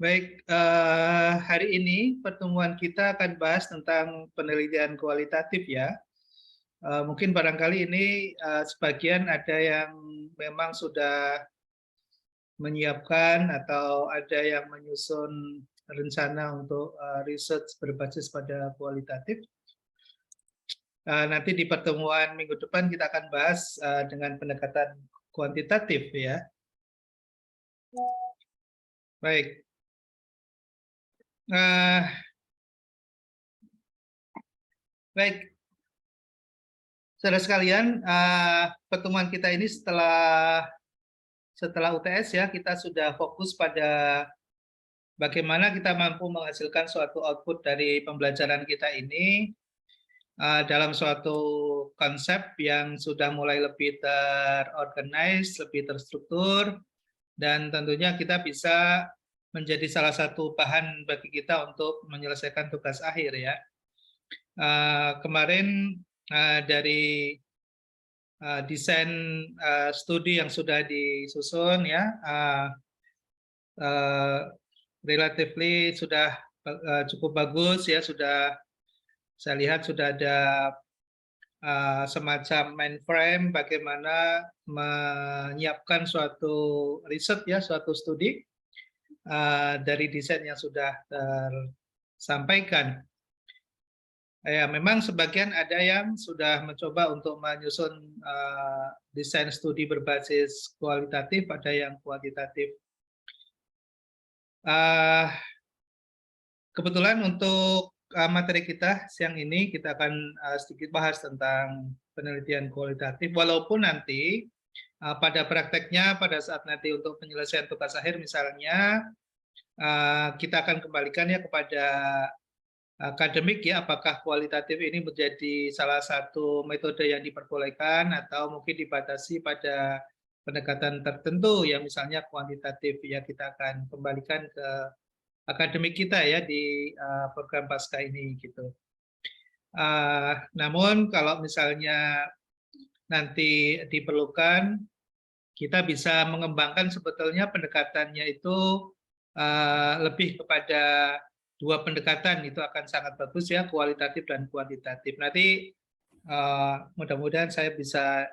Baik, hari ini pertemuan kita akan bahas tentang penelitian kualitatif ya. Mungkin barangkali ini sebagian ada yang memang sudah menyiapkan atau ada yang menyusun rencana untuk research berbasis pada kualitatif. Nanti di pertemuan minggu depan kita akan bahas dengan pendekatan kuantitatif ya. Baik. Baik, saudara sekalian, pertemuan kita ini setelah UTS ya, kita sudah fokus pada bagaimana kita mampu menghasilkan suatu output dari pembelajaran kita ini dalam suatu konsep yang sudah mulai lebih terorganize, lebih terstruktur, dan tentunya kita bisa menjadi salah satu bahan bagi kita untuk menyelesaikan tugas akhir ya. Kemarin dari desain studi yang sudah disusun ya, relatively sudah cukup bagus ya, sudah saya lihat sudah ada semacam mainframe bagaimana menyiapkan suatu riset ya, suatu studi dari desain yang sudah tersampaikan. Ya, memang sebagian ada yang sudah mencoba untuk menyusun desain studi berbasis kualitatif, ada yang kuantitatif. Kebetulan untuk materi kita siang ini kita akan sedikit bahas tentang penelitian kualitatif, walaupun nanti pada prakteknya pada saat nanti untuk penyelesaian tugas akhir misalnya kita akan kembalikan ya kepada akademik ya, apakah kualitatif ini menjadi salah satu metode yang diperbolehkan atau mungkin dibatasi pada pendekatan tertentu yang misalnya kuantitatif ya, kita akan kembalikan ke akademik kita ya di program pasca ini gitu. Namun kalau misalnya nanti diperlukan, kita bisa mengembangkan sebetulnya pendekatannya itu lebih kepada dua pendekatan, itu akan sangat bagus ya, kualitatif dan kuantitatif. Nanti mudah-mudahan saya bisa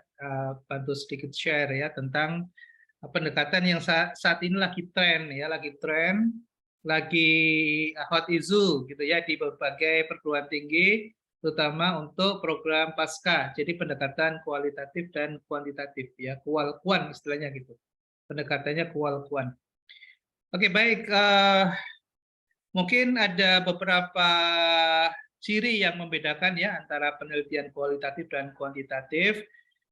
bantu sedikit share ya tentang pendekatan yang saat ini lagi tren ya, lagi hot issue gitu ya di berbagai perguruan tinggi, terutama untuk program pasca. Jadi pendekatan kualitatif dan kuantitatif ya, kual-kuan istilahnya gitu. Pendekatannya kual-kuan. Oke, baik. Mungkin ada beberapa ciri yang membedakan ya antara penelitian kualitatif dan kuantitatif.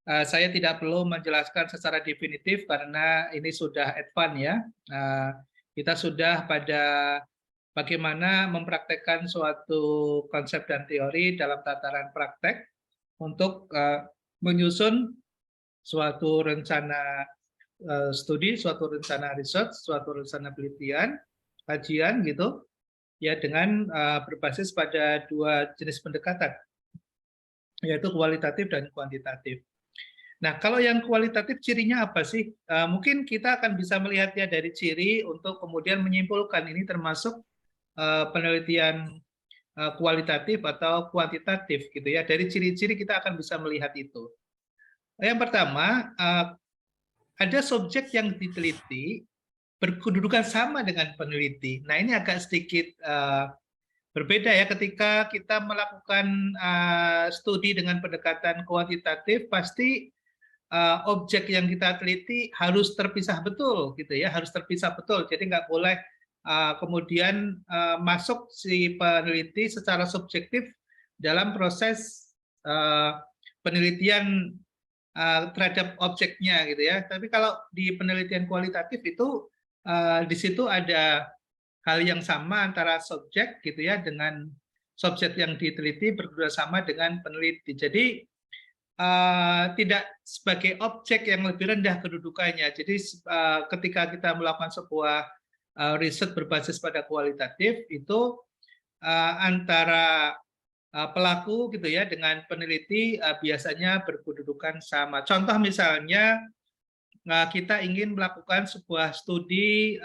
Saya tidak perlu menjelaskan secara definitif karena ini sudah advance ya. Kita sudah pada bagaimana mempraktekkan suatu konsep dan teori dalam tataran praktek untuk menyusun suatu rencana studi, suatu rencana riset, suatu rencana penelitian, kajian gitu ya, dengan berbasis pada dua jenis pendekatan, yaitu kualitatif dan kuantitatif. Nah, kalau yang kualitatif cirinya apa sih? Mungkin kita akan bisa melihatnya dari ciri untuk kemudian menyimpulkan ini termasuk penelitian kualitatif atau kuantitatif gitu ya. Dari ciri-ciri kita akan bisa melihat itu. Yang pertama, ada subjek yang diteliti berkedudukan sama dengan peneliti. Nah, ini agak sedikit berbeda ya, ketika kita melakukan studi dengan pendekatan kuantitatif, pasti objek yang kita teliti harus terpisah betul gitu ya, harus terpisah betul. Jadi nggak boleh kemudian masuk si peneliti secara subjektif dalam proses penelitian terhadap objeknya gitu ya. Tapi kalau di penelitian kualitatif itu di situ ada hal yang sama antara subjek gitu ya dengan subjek yang diteliti bekerjasama dengan peneliti. Jadi tidak sebagai objek yang lebih rendah kedudukannya. Jadi ketika kita melakukan sebuah riset berbasis pada kualitatif itu antara pelaku gitu ya dengan peneliti biasanya berkedudukan sama. Contoh misalnya kita ingin melakukan sebuah studi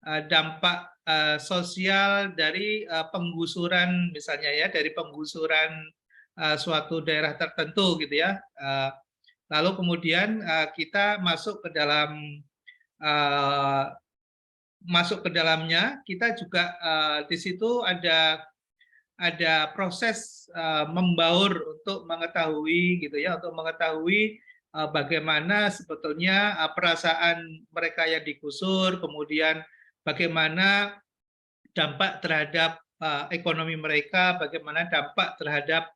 dampak sosial dari penggusuran misalnya ya, dari penggusuran suatu daerah tertentu gitu ya. Lalu kemudian kita masuk ke dalamnya, kita juga di situ ada proses membaur untuk mengetahui gitu ya, untuk mengetahui bagaimana sebetulnya perasaan mereka yang digusur, kemudian bagaimana dampak terhadap ekonomi mereka, bagaimana dampak terhadap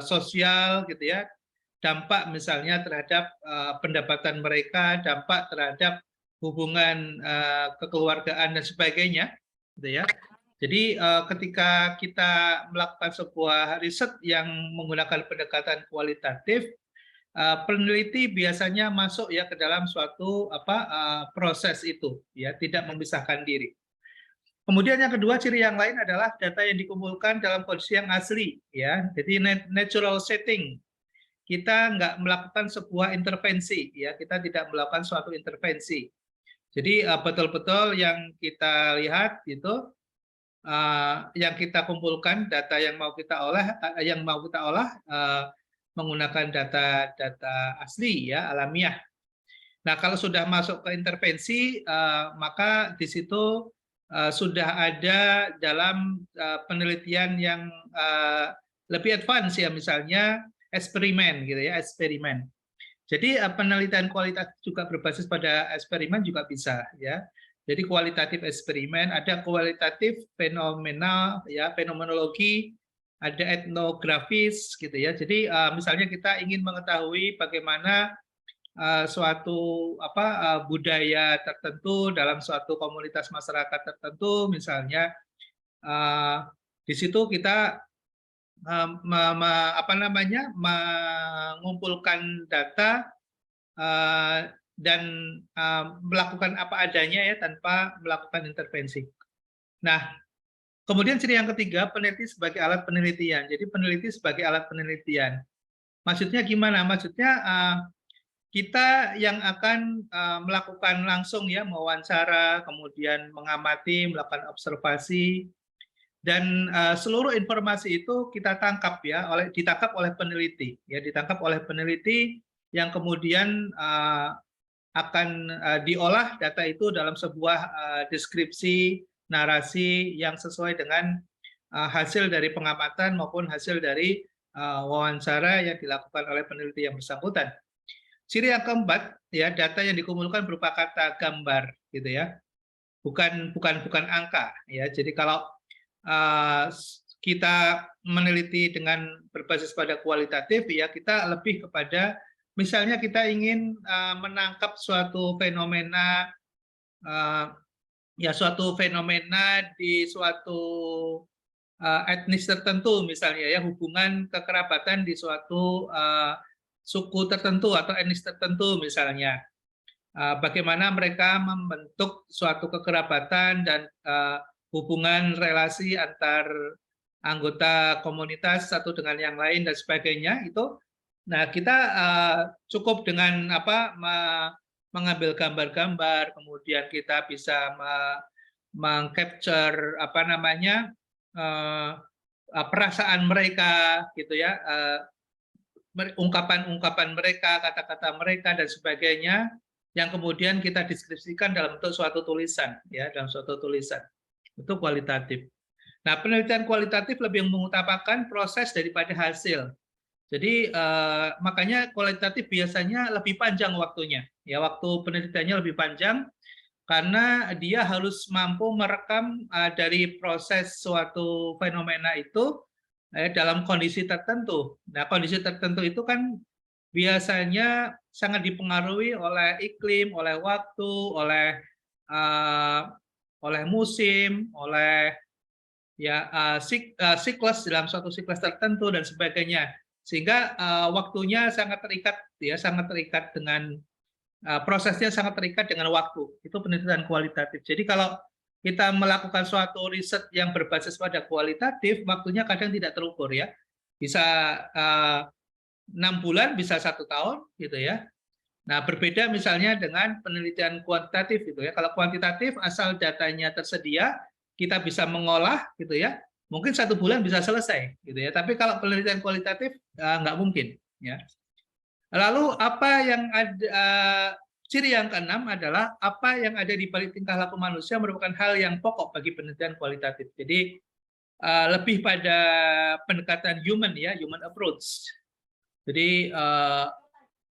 sosial gitu ya, dampak misalnya terhadap pendapatan mereka, dampak terhadap hubungan kekeluargaan dan sebagainya, gitu ya. Jadi ketika kita melakukan sebuah riset yang menggunakan pendekatan kualitatif, peneliti biasanya masuk ya ke dalam suatu proses itu, ya tidak memisahkan diri. Kemudian yang kedua, ciri yang lain adalah data yang dikumpulkan dalam kondisi yang asli, ya. Jadi natural setting. Kita nggak melakukan sebuah intervensi, ya. Kita tidak melakukan suatu intervensi. Jadi betul-betul yang kita lihat itu, yang kita kumpulkan, data yang mau kita olah, menggunakan data asli, ya, alamiah. Nah, kalau sudah masuk ke intervensi, maka di situ sudah ada dalam penelitian yang lebih advance ya, misalnya eksperimen gitu ya, eksperimen. Jadi penelitian kualitatif juga berbasis pada eksperimen juga bisa ya. Jadi kualitatif eksperimen, ada kualitatif fenomenal ya, fenomenologi, ada etnografis gitu ya. Jadi misalnya kita ingin mengetahui bagaimana suatu budaya tertentu dalam suatu komunitas masyarakat tertentu, misalnya di situ kita mengumpulkan data dan melakukan apa adanya ya, tanpa melakukan intervensi. Nah, kemudian ciri yang ketiga, peneliti sebagai alat penelitian. Jadi peneliti sebagai alat penelitian. Maksudnya gimana? Maksudnya kita yang akan melakukan langsung ya, mewawancara, kemudian mengamati, melakukan observasi, dan seluruh informasi itu kita tangkap ya, ditangkap oleh peneliti ya, ditangkap oleh peneliti yang kemudian akan diolah data itu dalam sebuah deskripsi, narasi yang sesuai dengan hasil dari pengamatan maupun hasil dari wawancara yang dilakukan oleh peneliti yang bersangkutan. Ciri yang keempat ya, data yang dikumpulkan berupa kata gambar gitu ya, bukan angka ya. Jadi kalau kita meneliti dengan berbasis pada kualitatif ya, kita lebih kepada misalnya kita ingin menangkap suatu fenomena di suatu etnis tertentu misalnya ya, hubungan kekerabatan di suatu suku tertentu atau etnis tertentu misalnya, bagaimana mereka membentuk suatu kekerabatan dan hubungan relasi antar anggota komunitas satu dengan yang lain dan sebagainya itu. Nah, kita cukup dengan mengambil gambar-gambar, kemudian kita bisa mengcapture perasaan mereka gitu ya, ungkapan-ungkapan mereka, kata-kata mereka dan sebagainya, yang kemudian kita deskripsikan dalam bentuk suatu tulisan ya, dalam suatu tulisan. Itu kualitatif. Nah, penelitian kualitatif lebih mengutamakan proses daripada hasil. Jadi makanya kualitatif biasanya lebih panjang waktunya. Ya, waktu penelitiannya lebih panjang karena dia harus mampu merekam dari proses suatu fenomena itu dalam kondisi tertentu. Nah, kondisi tertentu itu kan biasanya sangat dipengaruhi oleh iklim, oleh waktu, oleh musim, oleh ya siklus dalam suatu siklus tertentu dan sebagainya. Sehingga waktunya sangat terikat ya, sangat terikat dengan prosesnya, sangat terikat dengan waktu. Itu penelitian kualitatif. Jadi kalau kita melakukan suatu riset yang berbasis pada kualitatif, waktunya kadang tidak terukur ya. Bisa 6 bulan, bisa 1 tahun gitu ya. Nah, berbeda misalnya dengan penelitian kuantitatif gitu ya. Kalau kuantitatif asal datanya tersedia, kita bisa mengolah gitu ya. Mungkin 1 bulan bisa selesai gitu ya. Tapi kalau penelitian kualitatif nggak mungkin ya. Lalu apa yang ada ciri yang keenam adalah apa yang ada di balik tingkah laku manusia merupakan hal yang pokok bagi penelitian kualitatif. Jadi lebih pada pendekatan human ya, human approach. Jadi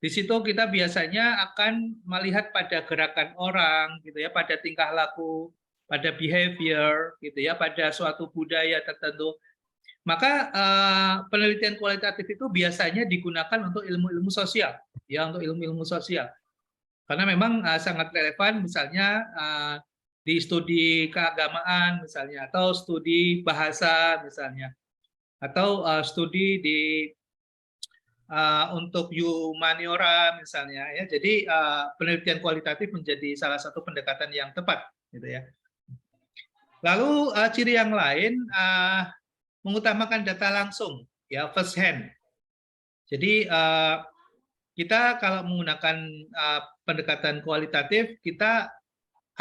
di situ kita biasanya akan melihat pada gerakan orang, gitu ya, pada tingkah laku, pada behavior, gitu ya, pada suatu budaya tertentu. Maka penelitian kualitatif itu biasanya digunakan untuk ilmu-ilmu sosial, ya, untuk ilmu-ilmu sosial. Karena memang sangat relevan, misalnya di studi keagamaan, misalnya, atau studi bahasa, misalnya, atau studi di untuk humaniora misalnya ya. Jadi penelitian kualitatif menjadi salah satu pendekatan yang tepat gitu ya. Lalu ciri yang lain mengutamakan data langsung ya, first hand. Jadi kita kalau menggunakan pendekatan kualitatif, kita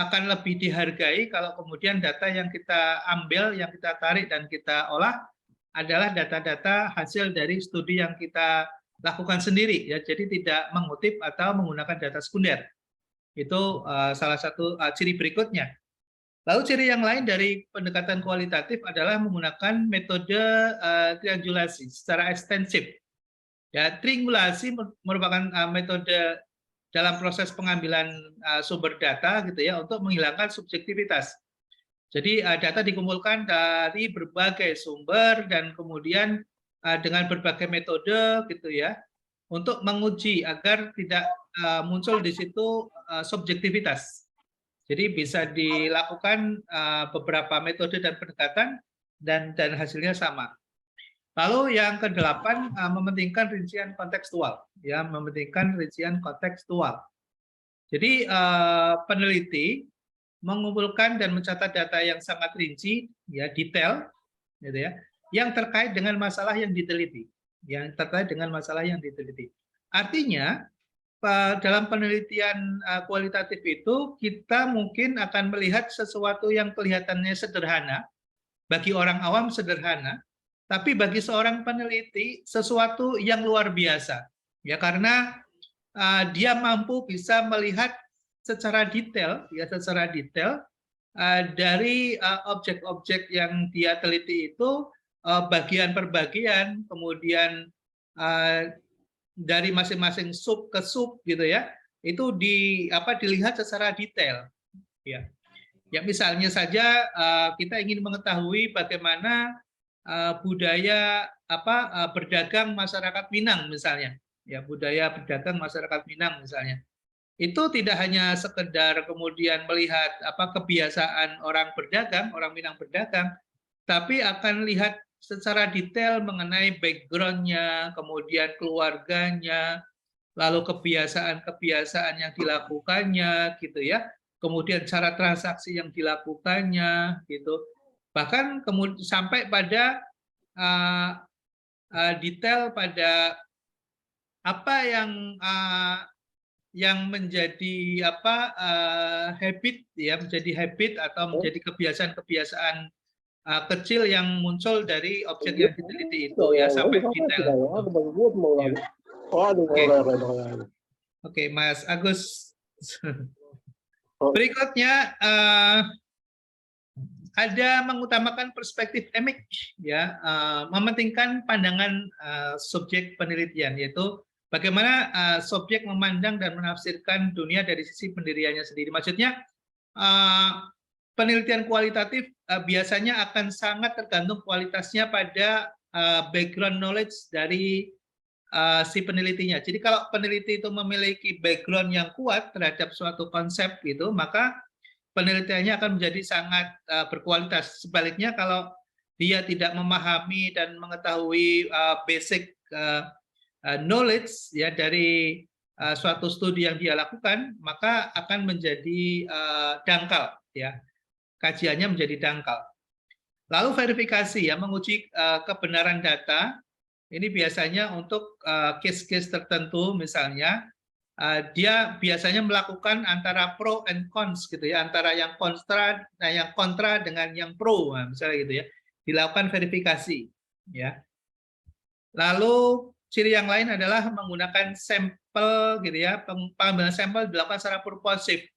akan lebih dihargai kalau kemudian data yang kita ambil, yang kita tarik dan kita olah adalah data-data hasil dari studi yang kita lakukan sendiri ya, jadi tidak mengutip atau menggunakan data sekunder. Itu salah satu ciri berikutnya. Lalu ciri yang lain dari pendekatan kualitatif adalah menggunakan metode triangulasi secara ekstensif. Ya, triangulasi merupakan metode dalam proses pengambilan sumber data gitu ya, untuk menghilangkan subjektivitas. Jadi data dikumpulkan dari berbagai sumber dan kemudian dengan berbagai metode gitu ya, untuk menguji agar tidak muncul di situ subjektivitas. Jadi bisa dilakukan beberapa metode dan pendekatan dan hasilnya sama. Lalu yang ke-8 mementingkan rincian kontekstual, ya, mementingkan rincian kontekstual. Jadi peneliti mengumpulkan dan mencatat data yang sangat rinci, ya, detail, gitu ya, yang terkait dengan masalah yang diteliti, Artinya dalam penelitian kualitatif itu kita mungkin akan melihat sesuatu yang kelihatannya sederhana, bagi orang awam sederhana, tapi bagi seorang peneliti sesuatu yang luar biasa, ya, karena dia mampu bisa melihat secara detail, dari objek-objek yang dia teliti itu bagian per bagian, kemudian dari masing-masing sub ke sub gitu ya, itu dilihat secara detail. Ya, ya misalnya saja kita ingin mengetahui bagaimana budaya berdagang masyarakat Minang misalnya, ya, budaya berdagang masyarakat Minang misalnya. Itu tidak hanya sekedar kemudian melihat kebiasaan orang berdagang, orang Minang berdagang, tapi akan lihat secara detail mengenai background-nya, kemudian keluarganya, lalu kebiasaan-kebiasaan yang dilakukannya, gitu ya, kemudian cara transaksi yang dilakukannya, gitu. Bahkan kemudian sampai pada detail pada apa yang menjadi habit ya, menjadi habit atau menjadi kebiasaan-kebiasaan kecil yang muncul dari objek yang diteliti itu ya, sampai detail. Ya. Oke, Mas Agus. Berikutnya ada mengutamakan perspektif emik ya, mementingkan pandangan subjek penelitian, yaitu bagaimana subjek memandang dan menafsirkan dunia dari sisi pendiriannya sendiri. Maksudnya penelitian kualitatif biasanya akan sangat tergantung kualitasnya pada background knowledge dari si penelitinya. Jadi kalau peneliti itu memiliki background yang kuat terhadap suatu konsep gitu, maka penelitiannya akan menjadi sangat berkualitas. Sebaliknya kalau dia tidak memahami dan mengetahui basic knowledge ya dari suatu studi yang dia lakukan, maka akan menjadi dangkal ya, kajiannya menjadi dangkal. Lalu verifikasi ya, menguji kebenaran data. Ini biasanya untuk case-case tertentu, misalnya dia biasanya melakukan antara pro and cons gitu ya, antara yang kontra dengan yang pro, nah, misalnya gitu ya, dilakukan verifikasi ya. Lalu ciri yang lain adalah menggunakan sampel gitu ya, pengambilan sampel dilakukan secara purposif.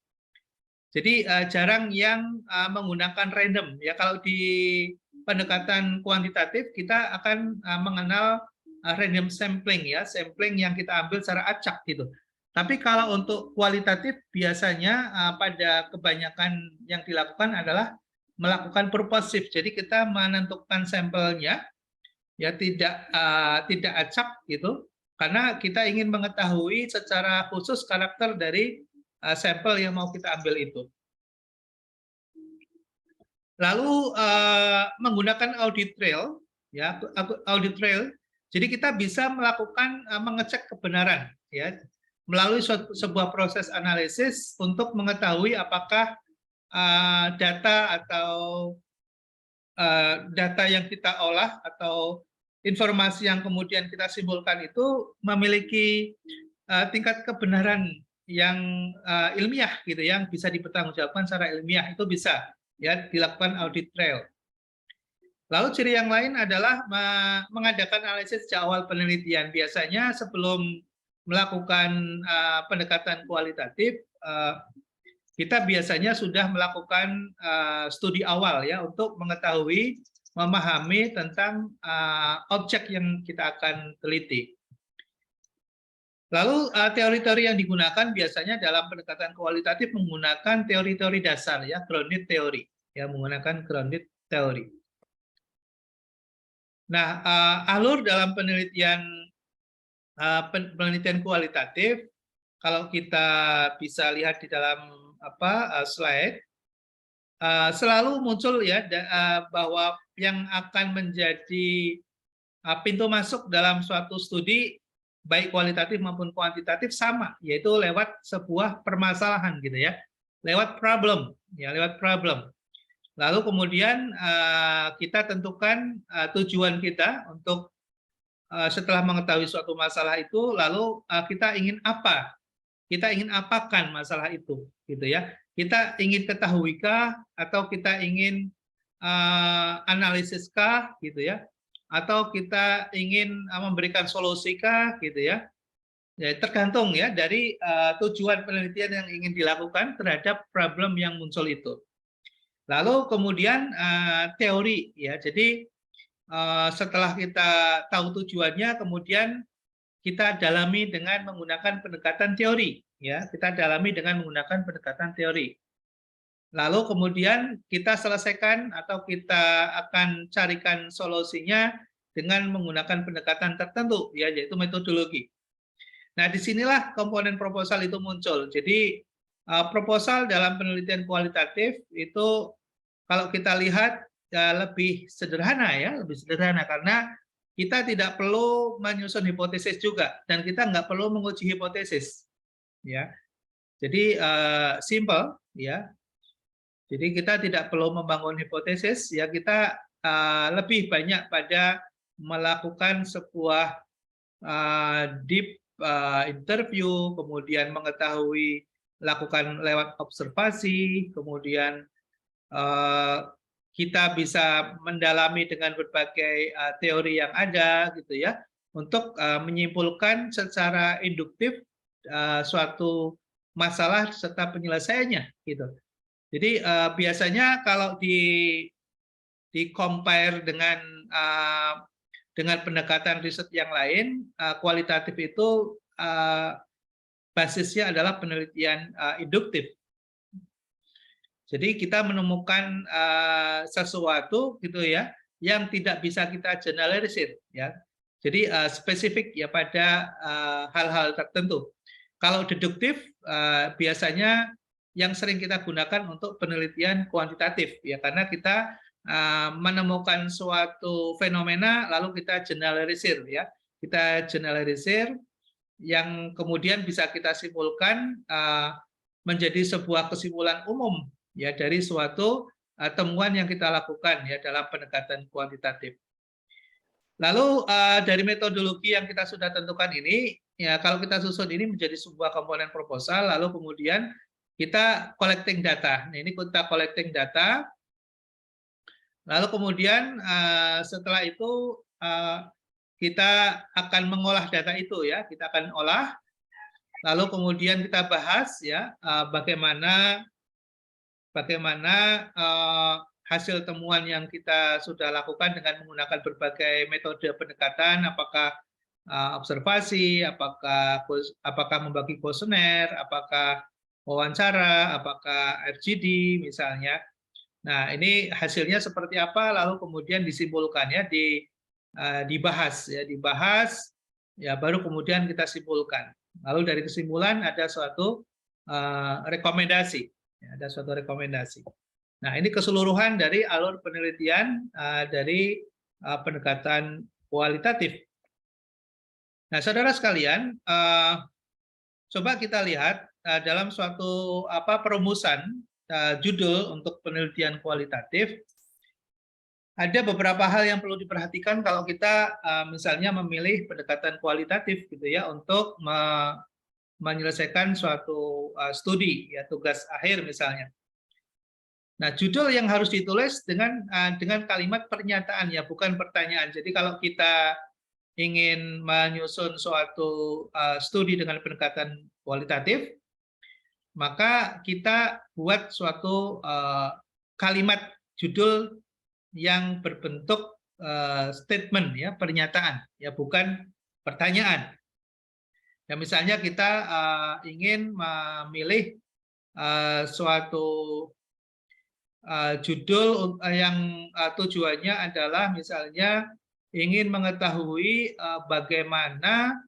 Jadi jarang yang menggunakan random ya. Kalau di pendekatan kuantitatif kita akan mengenal random sampling ya, sampling yang kita ambil secara acak gitu. Tapi kalau untuk kualitatif biasanya pada kebanyakan yang dilakukan adalah melakukan purposif. Jadi kita menentukan sampelnya ya, tidak acak gitu, karena kita ingin mengetahui secara khusus karakter dari sampel yang mau kita ambil itu. Lalu menggunakan audit trail ya, audit trail. Jadi kita bisa melakukan mengecek kebenaran ya melalui sebuah proses analisis untuk mengetahui apakah data atau data yang kita olah atau informasi yang kemudian kita simpulkan itu memiliki tingkat kebenaran yang ilmiah gitu, yang bisa dipertanggungjawabkan secara ilmiah, itu bisa ya dilakukan audit trail. Lalu ciri yang lain adalah mengadakan analisis sejak awal penelitian. Biasanya sebelum melakukan pendekatan kualitatif, kita biasanya sudah melakukan studi awal ya untuk mengetahui, memahami tentang objek yang kita akan teliti. Lalu teori-teori yang digunakan biasanya dalam pendekatan kualitatif menggunakan teori-teori dasar ya, grounded theory ya, menggunakan grounded theory. Nah, alur dalam penelitian kualitatif, kalau kita bisa lihat di dalam slide, selalu muncul ya bahwa yang akan menjadi pintu masuk dalam suatu studi baik kualitatif maupun kuantitatif sama, yaitu lewat sebuah permasalahan gitu ya, lewat problem ya, lewat problem. Lalu kemudian kita tentukan tujuan kita untuk setelah mengetahui suatu masalah itu, lalu kita ingin apa? Kita ingin apakan masalah itu gitu ya. Kita ingin ketahuikah atau kita ingin analisiskah gitu ya, atau kita ingin memberikan solusikah gitu ya. Ya, tergantung ya dari tujuan penelitian yang ingin dilakukan terhadap problem yang muncul itu. Lalu kemudian teori ya. Jadi setelah kita tahu tujuannya, kemudian kita dalami dengan menggunakan pendekatan teori ya. Kita dalami dengan menggunakan pendekatan teori. Lalu kemudian kita selesaikan atau kita akan carikan solusinya dengan menggunakan pendekatan tertentu ya, yaitu metodologi. Nah, disinilah komponen proposal itu muncul. Jadi proposal dalam penelitian kualitatif itu kalau kita lihat ya lebih sederhana ya, lebih sederhana karena kita tidak perlu menyusun hipotesis juga dan kita nggak perlu menguji hipotesis ya. Jadi simple ya. Jadi kita tidak perlu membangun hipotesis ya, kita lebih banyak pada melakukan sebuah deep interview, kemudian mengetahui, lakukan lewat observasi, kemudian kita bisa mendalami dengan berbagai teori yang ada gitu ya, untuk menyimpulkan secara induktif suatu masalah serta penyelesaiannya gitu. Jadi biasanya kalau di compare dengan pendekatan riset yang lain, kualitatif itu basisnya adalah penelitian induktif. Jadi kita menemukan sesuatu gitu ya yang tidak bisa kita generalisir ya. Jadi spesifik ya pada hal-hal tertentu. Kalau deduktif biasanya yang sering kita gunakan untuk penelitian kuantitatif ya, karena kita menemukan suatu fenomena lalu kita generalisir ya, kita generalisir yang kemudian bisa kita simpulkan menjadi sebuah kesimpulan umum ya dari suatu temuan yang kita lakukan ya dalam pendekatan kuantitatif. Lalu dari metodologi yang kita sudah tentukan ini ya kalau kita susun ini menjadi sebuah komponen proposal, lalu kemudian kita collecting data. Nah, ini kita collecting data, lalu kemudian setelah itu kita akan mengolah data itu ya, kita akan olah, lalu kemudian kita bahas ya bagaimana hasil temuan yang kita sudah lakukan dengan menggunakan berbagai metode pendekatan, apakah observasi, apakah membagi kuesioner, apakah wawancara, apakah FGD misalnya. Nah, ini hasilnya seperti apa, lalu kemudian disimpulkan ya, dibahas ya, baru kemudian kita simpulkan. Lalu dari kesimpulan ada suatu rekomendasi, ya, ada suatu rekomendasi. Nah, ini keseluruhan dari alur penelitian dari pendekatan kualitatif. Nah, saudara sekalian, coba kita lihat dalam suatu perumusan judul untuk penelitian kualitatif. Ada beberapa hal yang perlu diperhatikan kalau kita misalnya memilih pendekatan kualitatif gitu ya untuk menyelesaikan suatu studi ya, tugas akhir misalnya. Nah, judul yang harus ditulis dengan kalimat pernyataan ya, bukan pertanyaan. Jadi kalau kita ingin menyusun suatu studi dengan pendekatan kualitatif, maka kita buat suatu kalimat judul yang berbentuk statement ya, pernyataan ya, bukan pertanyaan. Ya, misalnya kita ingin memilih suatu judul yang tujuannya adalah misalnya ingin mengetahui bagaimana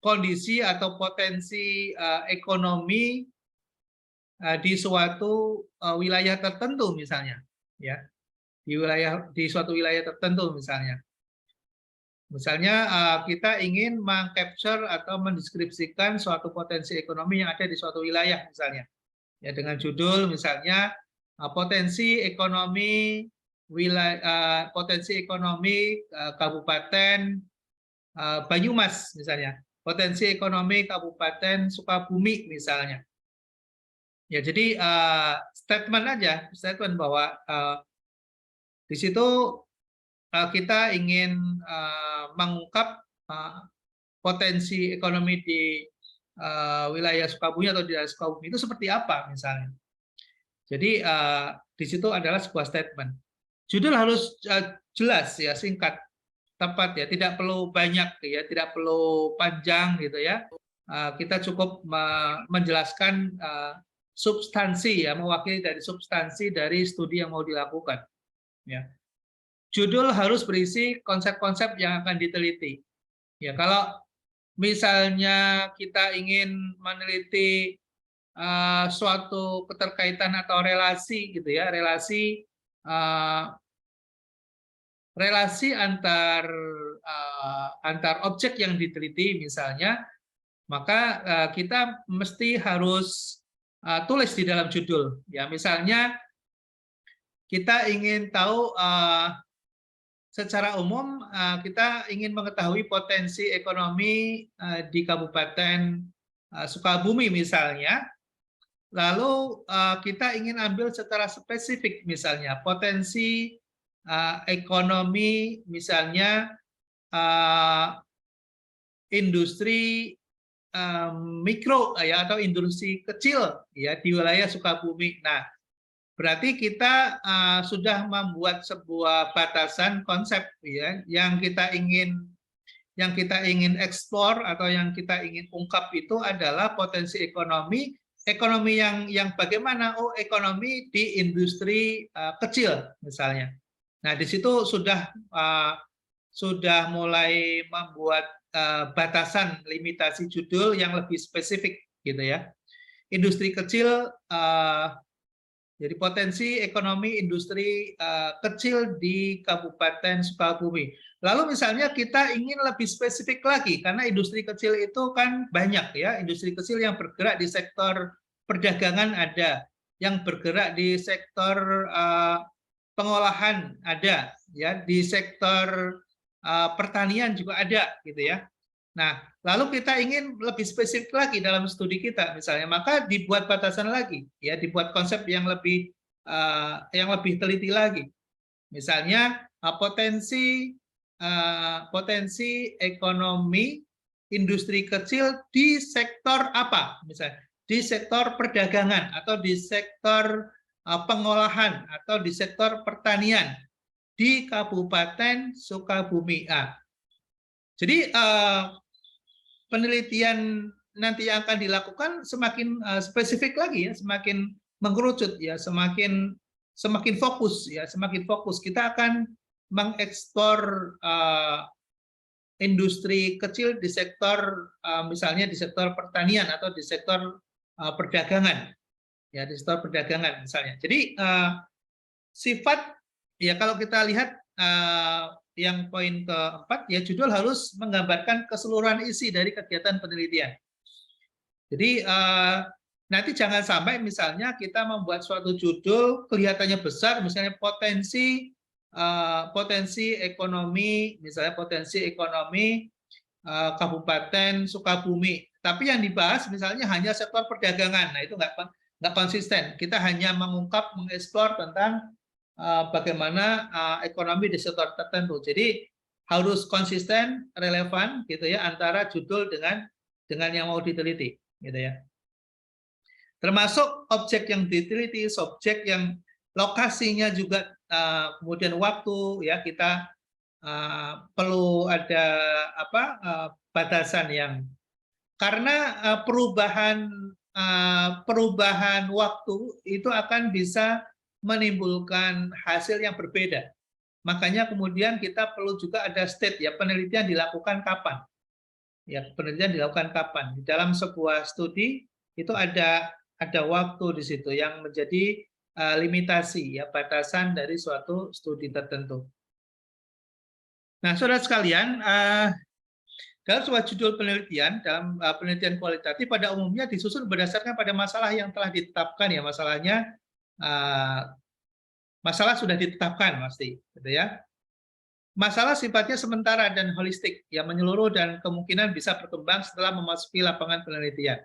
kondisi atau potensi ekonomi di suatu wilayah tertentu misalnya, ya, di suatu wilayah tertentu misalnya. Misalnya kita ingin mengcapture atau mendeskripsikan suatu potensi ekonomi yang ada di suatu wilayah misalnya, ya, dengan judul misalnya potensi ekonomi wilayah, potensi ekonomi Kabupaten Banyumas misalnya, potensi ekonomi Kabupaten Sukabumi misalnya. Ya, jadi statement bahwa di situ kita ingin mengungkap potensi ekonomi di wilayah Sukabumi atau di daerah Sukabumi itu seperti apa misalnya. Jadi di situ adalah sebuah statement. Judul harus jelas ya, singkat, tepat ya, tidak perlu banyak ya, tidak perlu panjang gitu ya. Kita cukup menjelaskan substansi ya, mewakili dari substansi dari studi yang mau dilakukan. Ya. Judul harus berisi konsep-konsep yang akan diteliti. Ya, kalau misalnya kita ingin meneliti suatu keterkaitan atau relasi gitu ya, relasi antar objek yang diteliti misalnya, maka kita mesti harus tulis di dalam judul. Ya, misalnya kita ingin tahu secara umum kita ingin mengetahui potensi ekonomi di Kabupaten Sukabumi misalnya, lalu kita ingin ambil secara spesifik misalnya potensi ekonomi misalnya industri mikro ya, atau industri kecil ya di wilayah Sukabumi. Nah, berarti kita sudah membuat sebuah batasan konsep ya, yang kita ingin eksplor atau yang kita ingin ungkap itu adalah potensi ekonomi yang bagaimana, oh, ekonomi di industri kecil misalnya. Nah, di situ sudah mulai membuat batasan limitasi judul yang lebih spesifik gitu ya. Industri kecil, jadi potensi ekonomi industri kecil di Kabupaten Sukabumi. Lalu misalnya kita ingin lebih spesifik lagi, karena industri kecil itu kan banyak ya, industri kecil yang bergerak di sektor perdagangan ada, yang bergerak di sektor pengolahan ada, ya, di sektor pertanian juga ada gitu ya. Nah, lalu kita ingin lebih spesifik lagi dalam studi kita misalnya, maka dibuat batasan lagi, ya, dibuat konsep yang lebih teliti lagi. Misalnya potensi ekonomi industri kecil di sektor apa, misalnya di sektor perdagangan atau di sektor pengolahan atau di sektor pertanian di Kabupaten Sukabumi A. Jadi penelitian nanti yang akan dilakukan semakin spesifik lagi ya, semakin mengerucut ya, semakin fokus ya, semakin fokus. Kita akan mengekspor industri kecil di sektor misalnya di sektor pertanian atau di sektor perdagangan ya, di sektor perdagangan misalnya. Jadi sifat ya, kalau kita lihat yang poin keempat ya, judul harus menggambarkan keseluruhan isi dari kegiatan penelitian. Jadi nanti jangan sampai misalnya kita membuat suatu judul kelihatannya besar, misalnya potensi ekonomi, misalnya potensi ekonomi Kabupaten Sukabumi, tapi yang dibahas misalnya hanya sektor perdagangan. Nah, itu nggak konsisten. Kita hanya mengungkap, mengeksplor tentang bagaimana ekonomi di sektor tertentu. Jadi harus konsisten, relevan gitu ya, antara judul dengan yang mau diteliti gitu ya. Termasuk objek yang diteliti, subjek yang lokasinya juga, kemudian waktu ya, kita perlu ada batasan yang, karena perubahan waktu itu akan bisa menimbulkan hasil yang berbeda. Makanya kemudian kita perlu juga ada state ya, penelitian dilakukan kapan. Ya, penelitian dilakukan kapan. Di dalam sebuah studi itu ada waktu di situ yang menjadi limitasi ya, batasan dari suatu studi tertentu. Nah, saudara sekalian, dalam sebuah judul penelitian, dalam penelitian kualitatif pada umumnya disusun berdasarkan pada masalah yang telah ditetapkan ya, masalah sudah ditetapkan pasti, gitu ya. Masalah sifatnya sementara dan holistik, yang menyeluruh dan kemungkinan bisa berkembang setelah memasuki lapangan penelitian.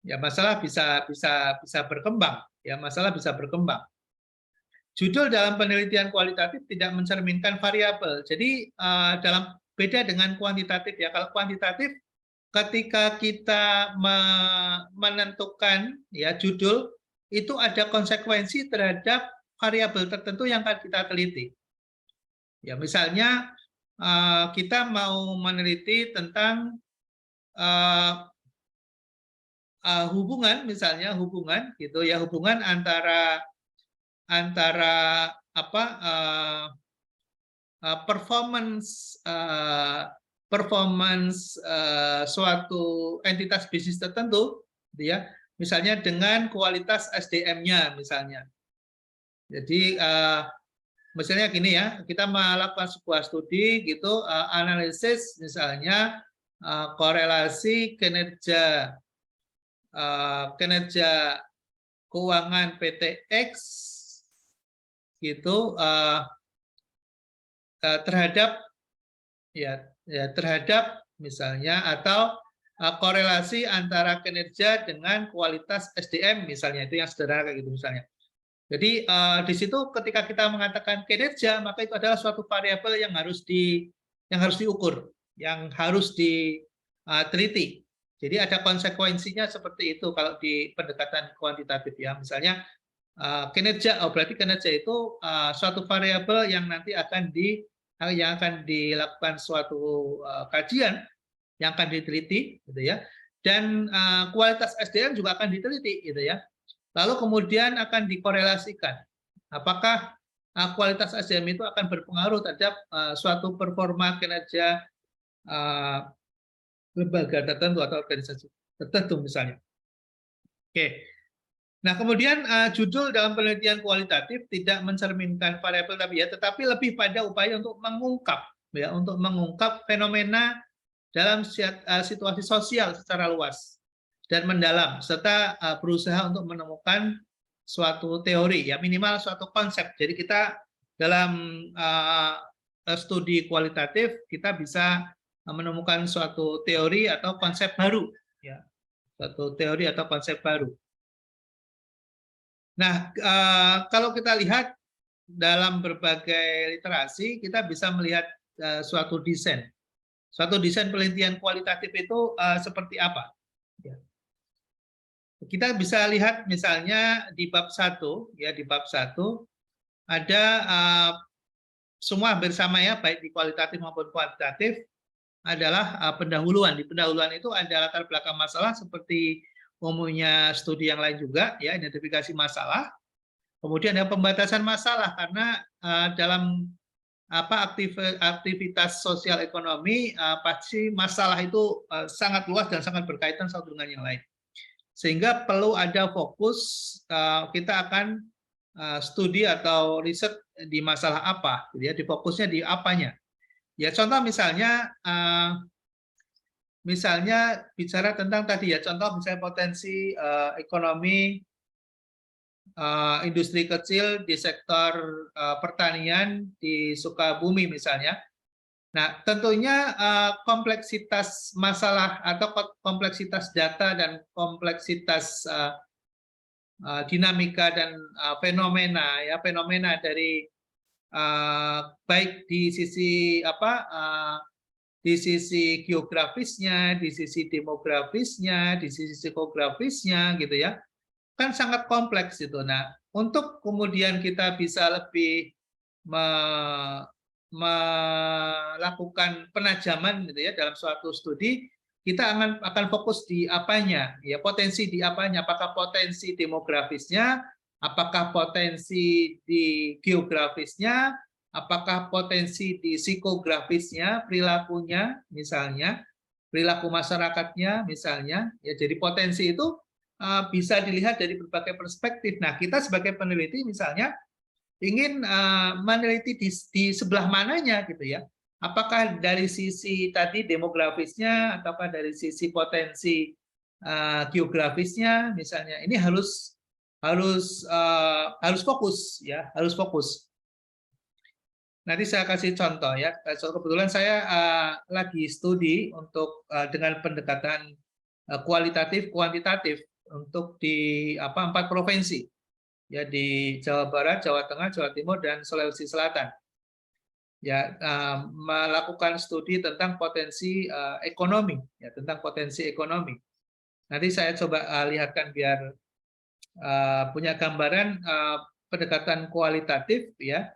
Ya, masalah bisa berkembang, ya, masalah bisa berkembang. Judul dalam penelitian kualitatif tidak mencerminkan variabel. Jadi beda dengan kuantitatif ya. Kalau kuantitatif, ketika kita menentukan ya judul, itu ada konsekuensi terhadap variabel tertentu yang akan kita teliti. Ya, misalnya kita mau meneliti tentang hubungan, misalnya hubungan gitu ya, hubungan antara performance suatu entitas bisnis tertentu, gitu ya, misalnya dengan kualitas SDM-nya misalnya. Jadi misalnya gini ya, kita melakukan sebuah studi gitu, analisis misalnya korelasi kinerja keuangan PT X gitu terhadap misalnya, atau korelasi antara kinerja dengan kualitas SDM misalnya, itu yang sederhana kayak gitu misalnya. Jadi di situ ketika kita mengatakan kinerja, maka itu adalah suatu variabel yang harus diukur, yang harus diteliti. Jadi ada konsekuensinya seperti itu kalau di pendekatan kuantitatif ya. Misalnya kinerja, berarti kinerja itu suatu variabel yang nanti akan dilakukan suatu kajian yang akan diteliti, gitu ya. Dan kualitas SDM juga akan diteliti, gitu ya. Lalu kemudian akan dikorelasikan. Apakah kualitas SDM itu akan berpengaruh terhadap suatu performa kinerja lembaga tertentu atau organisasi tertentu misalnya. Oke. Nah, kemudian judul dalam penelitian kualitatif tidak mencerminkan variabel tetapi lebih pada upaya untuk mengungkap fenomena dalam situasi sosial secara luas dan mendalam, serta berusaha untuk menemukan suatu teori ya, minimal suatu konsep. Jadi kita dalam studi kualitatif kita bisa menemukan suatu teori atau konsep baru, ya, suatu teori atau konsep baru. Nah, kalau kita lihat dalam berbagai literasi, kita bisa melihat suatu desain. Suatu desain penelitian kualitatif itu seperti apa? Ya. Kita bisa lihat misalnya di bab 1, ya, di bab 1 ada semua bersama, ya, baik di kualitatif maupun kuantitatif, adalah pendahuluan. Di pendahuluan itu ada latar belakang masalah seperti umumnya studi yang lain juga, ya, identifikasi masalah. Kemudian ada pembatasan masalah karena dalam aktivitas sosial ekonomi pasti masalah itu sangat luas dan sangat berkaitan satu dengan yang lain. Sehingga perlu ada fokus, kita akan studi atau riset di masalah apa, ya, di fokusnya di apanya. Ya, contoh misalnya bicara tentang tadi, ya, contoh misalnya potensi ekonomi industri kecil di sektor pertanian di Sukabumi misalnya. Nah, tentunya kompleksitas masalah atau kompleksitas data dan kompleksitas dinamika dan fenomena dari baik di sisi di sisi geografisnya, di sisi demografisnya, di sisi psikografisnya, gitu ya, kan sangat kompleks itu. Nah, untuk kemudian kita bisa lebih melakukan penajaman, gitu ya, dalam suatu studi, kita akan fokus di apanya, ya, potensi di apanya, apakah potensi demografisnya, apakah potensi di geografisnya, apakah potensi di psikografisnya, perilakunya misalnya, perilaku masyarakatnya misalnya, ya, jadi potensi itu bisa dilihat dari berbagai perspektif. Nah, kita sebagai peneliti misalnya ingin meneliti di sebelah mananya, gitu ya. Apakah dari sisi tadi demografisnya, ataukah dari sisi potensi geografisnya misalnya. Ini harus fokus, ya, harus fokus. Nanti saya kasih contoh, ya. Kebetulan saya lagi studi untuk dengan pendekatan kualitatif kuantitatif untuk di 4 provinsi, ya, di Jawa Barat, Jawa Tengah, Jawa Timur, dan Sulawesi Selatan. Ya, melakukan studi tentang potensi ekonomi, ya, tentang potensi ekonomi. Nanti saya coba lihatkan biar punya gambaran pendekatan kualitatif, ya.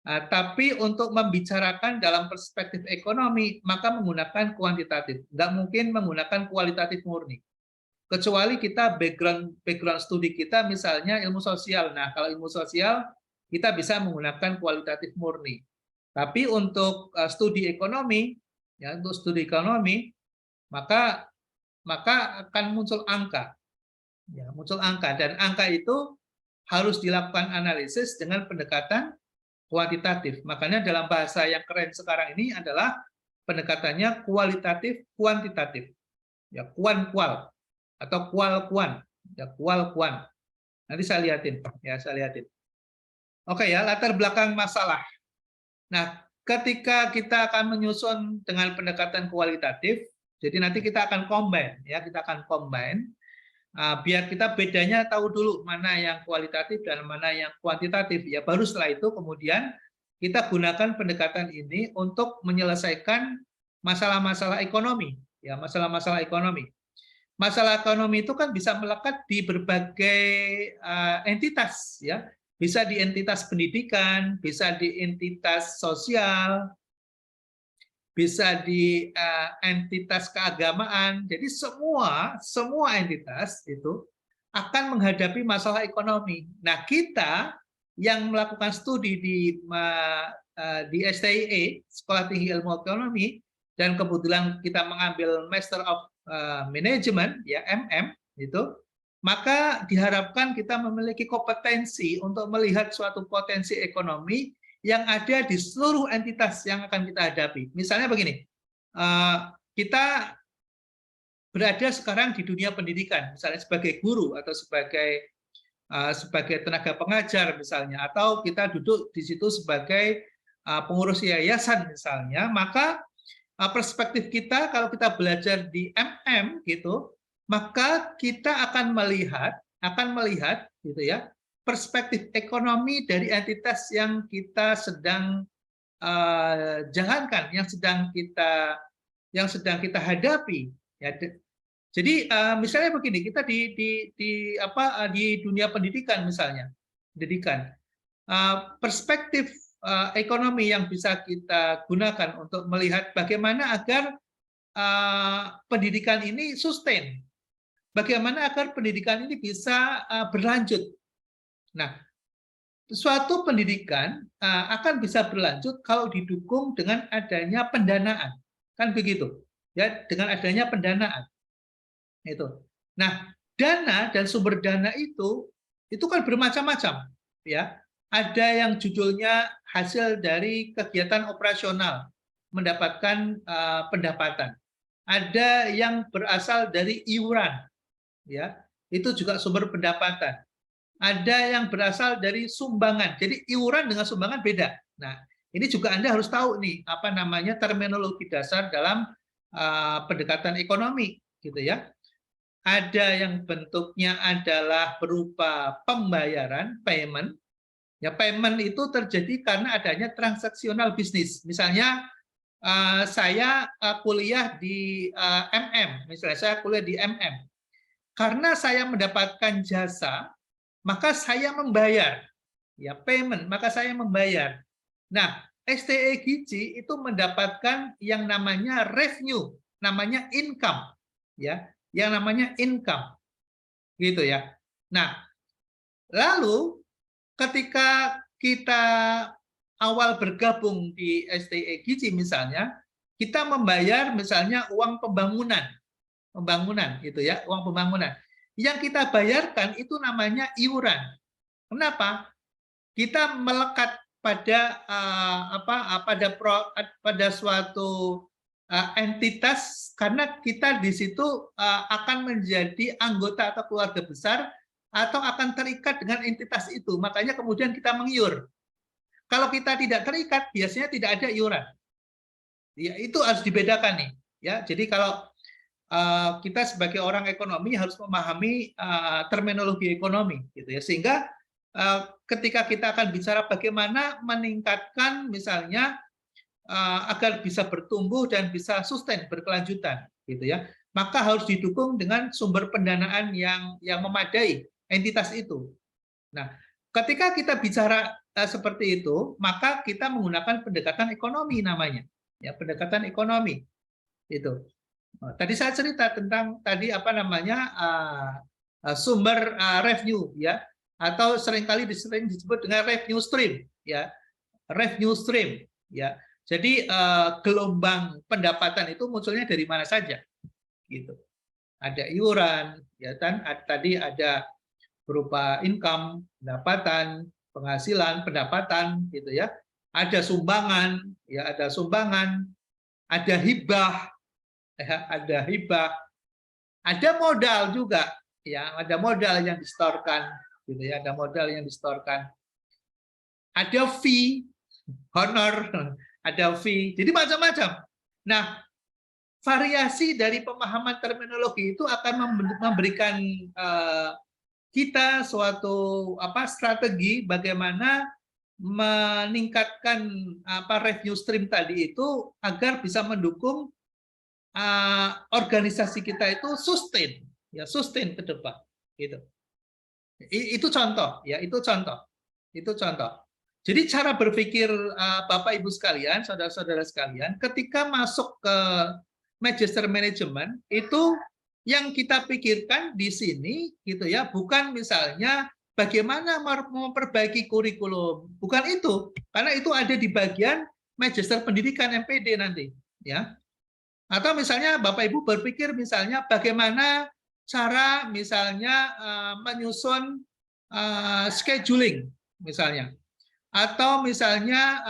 Tapi untuk membicarakan dalam perspektif ekonomi, maka menggunakan kuantitatif. Nggak mungkin menggunakan kualitatif murni. Kecuali kita background studi kita misalnya ilmu sosial. Nah, kalau ilmu sosial kita bisa menggunakan kualitatif murni. Tapi untuk studi ekonomi, ya, untuk studi ekonomi, maka akan muncul angka, ya, muncul angka, dan angka itu harus dilakukan analisis dengan pendekatan kuantitatif. Makanya dalam bahasa yang keren sekarang ini adalah pendekatannya kualitatif kuantitatif, ya, kuan-kual atau kual-kuan, ya, kual-kuan. Nanti saya lihatin, ya, saya lihatin. Oke, ya, latar belakang masalah. Nah, ketika kita akan menyusun dengan pendekatan kualitatif, jadi nanti kita akan combine, ya, kita akan combine, biar kita bedanya tahu dulu mana yang kualitatif dan mana yang kuantitatif, ya. Baru setelah itu kemudian kita gunakan pendekatan ini untuk menyelesaikan masalah-masalah ekonomi, ya, masalah-masalah ekonomi. Masalah ekonomi itu kan bisa melekat di berbagai entitas, ya, bisa di entitas pendidikan, bisa di entitas sosial, bisa di entitas keagamaan. Jadi semua entitas itu akan menghadapi masalah ekonomi. Nah, kita yang melakukan studi di STIE, Sekolah Tinggi Ilmu Ekonomi, dan kebetulan kita mengambil Master of Management, ya, MM itu, maka diharapkan kita memiliki kompetensi untuk melihat suatu potensi ekonomi yang ada di seluruh entitas yang akan kita hadapi. Misalnya begini, kita berada sekarang di dunia pendidikan, misalnya sebagai guru atau sebagai tenaga pengajar misalnya, atau kita duduk di situ sebagai pengurus yayasan misalnya, maka perspektif kita kalau kita belajar di MM gitu, maka kita akan melihat gitu ya, perspektif ekonomi dari entitas yang kita sedang jalankan, yang sedang kita hadapi. Ya, jadi misalnya begini, kita di dunia pendidikan misalnya, pendidikan, perspektif ekonomi yang bisa kita gunakan untuk melihat bagaimana agar pendidikan ini sustain, bagaimana agar pendidikan ini bisa berlanjut. Nah, suatu pendidikan akan bisa berlanjut kalau didukung dengan adanya pendanaan, kan begitu? Ya, dengan adanya pendanaan. Itu. Nah, dana dan sumber dana itu kan bermacam-macam, ya. Ada yang judulnya hasil dari kegiatan operasional, mendapatkan pendapatan. Ada yang berasal dari iuran, ya. Itu juga sumber pendapatan. Ada yang berasal dari sumbangan. Jadi iuran dengan sumbangan beda. Nah, ini juga Anda harus tahu nih apa namanya terminologi dasar dalam pendekatan ekonomi, gitu ya. Ada yang bentuknya adalah berupa pembayaran, payment. Ya, payment itu terjadi karena adanya transaksional bisnis. Misalnya saya kuliah di MM, misalnya saya kuliah di MM. Karena saya mendapatkan jasa, maka saya membayar. Ya, payment, maka saya membayar. Nah, STE Gizi itu mendapatkan yang namanya revenue, namanya income, ya, yang namanya income, gitu ya. Nah, lalu ketika kita awal bergabung di STE Gizi misalnya, kita membayar misalnya uang pembangunan, gitu ya, uang pembangunan. Yang kita bayarkan itu namanya iuran. Kenapa? Kita melekat pada pada suatu entitas karena kita di situ akan menjadi anggota atau keluarga besar atau akan terikat dengan entitas itu. Makanya kemudian kita mengiur. Kalau kita tidak terikat, biasanya tidak ada iuran. Ya, itu harus dibedakan nih. Ya, jadi kalau kita sebagai orang ekonomi harus memahami terminologi ekonomi, gitu ya, sehingga ketika kita akan bicara bagaimana meningkatkan misalnya agar bisa bertumbuh dan bisa sustain berkelanjutan, gitu ya, maka harus didukung dengan sumber pendanaan yang memadai entitas itu. Nah, ketika kita bicara seperti itu, maka kita menggunakan pendekatan ekonomi namanya, ya, pendekatan ekonomi itu. Tadi saya cerita tentang tadi apa namanya sumber revenue, ya, atau seringkali sering disebut dengan revenue stream, ya, revenue stream, ya. Jadi gelombang pendapatan itu munculnya dari mana saja, gitu. Ada iuran, ya kan? Tadi ada berupa income, pendapatan, penghasilan, pendapatan, gitu ya. Ada sumbangan, ya, ada sumbangan, ada hibah, ya, ada hibah, ada modal juga, ya, ada modal yang distorkan, gitu ya, ada modal yang distorkan, ada fee, honor, ada fee, jadi macam-macam. Nah, variasi dari pemahaman terminologi itu akan memberikan kita suatu strategi bagaimana meningkatkan revenue stream tadi itu agar bisa mendukung organisasi kita itu sustain, ya, sustain ke depan, gitu. Itu contoh, ya, itu contoh. Jadi cara berpikir Bapak Ibu sekalian, saudara-saudara sekalian, ketika masuk ke Magister Management itu yang kita pikirkan di sini, gitu ya, bukan misalnya bagaimana memperbaiki kurikulum, bukan itu, karena itu ada di bagian Magister Pendidikan MPD nanti, ya. Atau misalnya Bapak Ibu berpikir misalnya bagaimana cara misalnya menyusun scheduling misalnya, atau misalnya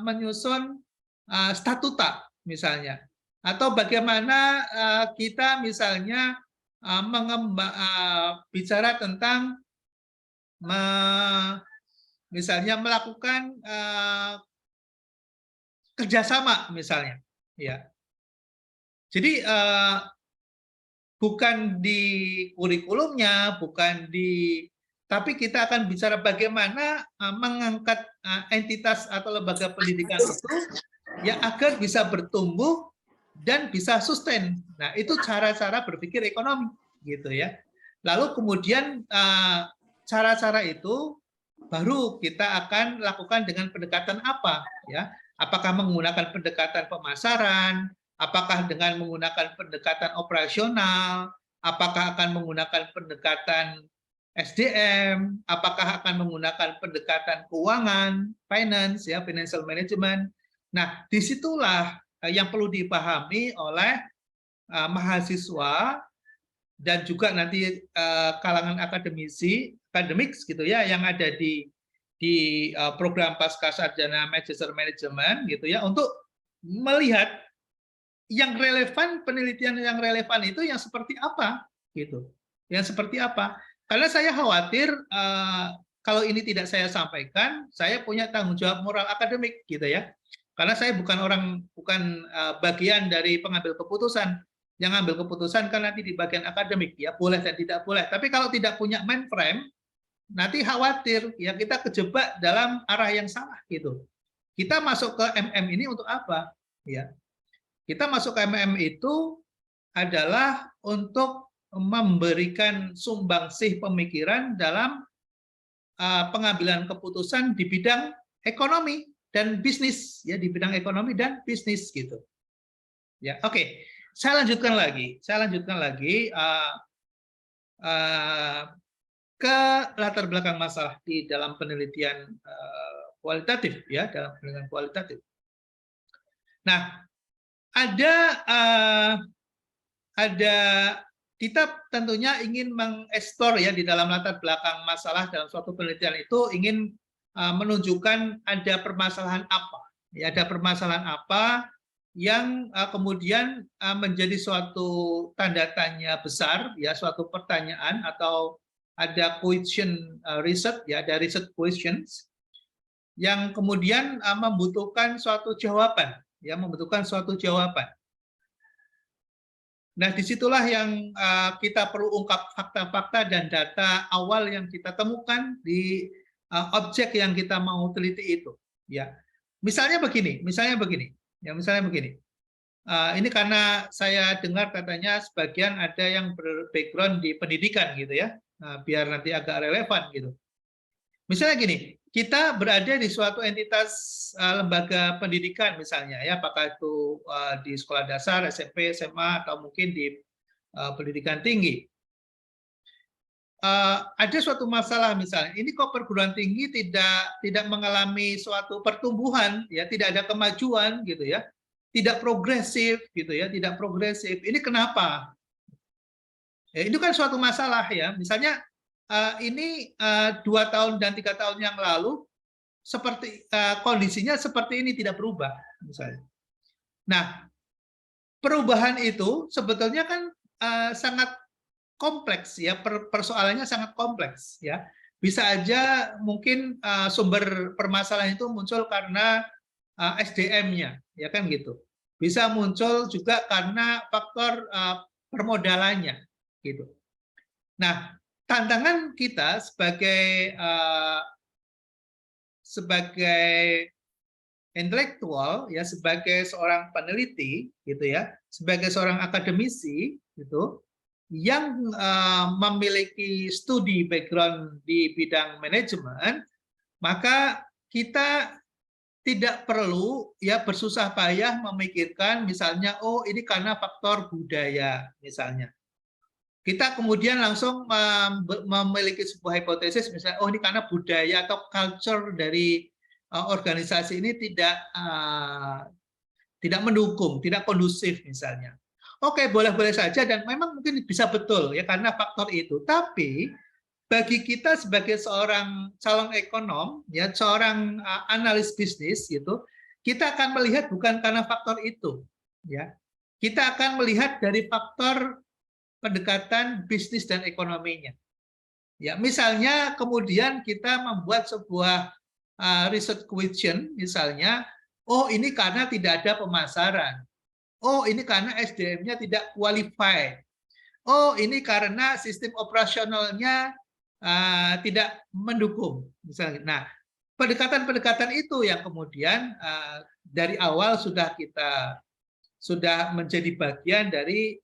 menyusun statuta misalnya, atau bagaimana kita misalnya bicara tentang misalnya melakukan kerjasama misalnya, ya. Jadi bukan di kurikulumnya, bukan di, tapi kita akan bicara bagaimana mengangkat entitas atau lembaga pendidikan itu ya agar bisa bertumbuh dan bisa sustain. Nah, itu cara-cara berpikir ekonomi gitu ya. Lalu kemudian cara-cara itu baru kita akan lakukan dengan pendekatan apa ya? Apakah menggunakan pendekatan pemasaran, apakah dengan menggunakan pendekatan operasional, apakah akan menggunakan pendekatan SDM, apakah akan menggunakan pendekatan keuangan, finance ya, financial management. Nah, disitulah yang perlu dipahami oleh mahasiswa dan juga nanti kalangan akademiks gitu ya, yang ada di program Pascasarjana Magister Management gitu ya, untuk melihat yang relevan, penelitian yang relevan itu yang seperti apa gitu, yang seperti apa. Karena saya khawatir kalau ini tidak saya sampaikan, saya punya tanggung jawab moral akademik gitu ya. Karena saya bukan bagian dari pengambil keputusan. Yang ambil keputusan kan nanti di bagian akademik ya, boleh dan tidak boleh. Tapi kalau tidak punya mainframe, nanti khawatir ya kita kejebak dalam arah yang salah gitu. Kita masuk ke MM ini untuk apa? Ya. Kita masuk ke MM itu adalah untuk memberikan sumbangsih pemikiran dalam pengambilan keputusan di bidang ekonomi dan bisnis ya, di bidang ekonomi dan bisnis gitu. Ya, oke. Saya lanjutkan lagi. Ke latar belakang masalah di dalam penelitian kualitatif ya, dalam penelitian kualitatif. Nah, ada kita tentunya ingin mengeksplor ya di dalam latar belakang masalah dalam suatu penelitian itu, ingin menunjukkan ada permasalahan apa, ya, ada permasalahan apa yang kemudian menjadi suatu tanda tanya besar ya, suatu pertanyaan, atau ada question research ya, ada research questions yang kemudian membutuhkan suatu jawaban ya, membutuhkan suatu jawaban. Nah, disitulah yang kita perlu ungkap fakta-fakta dan data awal yang kita temukan di objek yang kita mau teliti itu. Ya, misalnya begini. Ini karena saya dengar katanya sebagian ada yang berbackground di pendidikan gitu ya, biar nanti agak relevan gitu. Misalnya gini, kita berada di suatu entitas lembaga pendidikan misalnya ya, apakah itu di sekolah dasar, SMP, SMA, atau mungkin di pendidikan tinggi. Ada suatu masalah misalnya, ini kok perguruan tinggi tidak mengalami suatu pertumbuhan ya, tidak ada kemajuan gitu ya, tidak progresif gitu ya, tidak progresif. Ini kenapa? Ya, itu kan suatu masalah ya. Misalnya ini 2 tahun dan 3 tahun yang lalu seperti kondisinya seperti ini, tidak berubah misalnya. Nah, perubahan itu sebetulnya kan sangat kompleks ya, persoalannya sangat kompleks ya. Bisa aja mungkin sumber permasalahan itu muncul karena SDM-nya ya kan gitu. Bisa muncul juga karena faktor permodalannya gitu. Nah, tantangan kita sebagai intelektual ya, sebagai seorang peneliti gitu ya, sebagai seorang akademisi gitu yang memiliki studi background di bidang manajemen, maka kita tidak perlu ya bersusah payah memikirkan misalnya, oh ini karena faktor budaya misalnya. Kita kemudian langsung memiliki sebuah hipotesis misalnya, oh ini karena budaya atau culture dari organisasi ini tidak mendukung, tidak kondusif misalnya. Oke, boleh-boleh saja dan memang mungkin bisa betul ya karena faktor itu. Tapi bagi kita sebagai seorang calon ekonom ya, seorang analis bisnis gitu, kita akan melihat bukan karena faktor itu ya. Kita akan melihat dari faktor pendekatan bisnis dan ekonominya. Ya, misalnya kemudian kita membuat sebuah research question misalnya, oh ini karena tidak ada pemasaran, oh ini karena SDM-nya tidak qualified, oh ini karena sistem operasionalnya tidak mendukung misalnya. Nah, pendekatan-pendekatan itu yang kemudian dari awal sudah menjadi bagian dari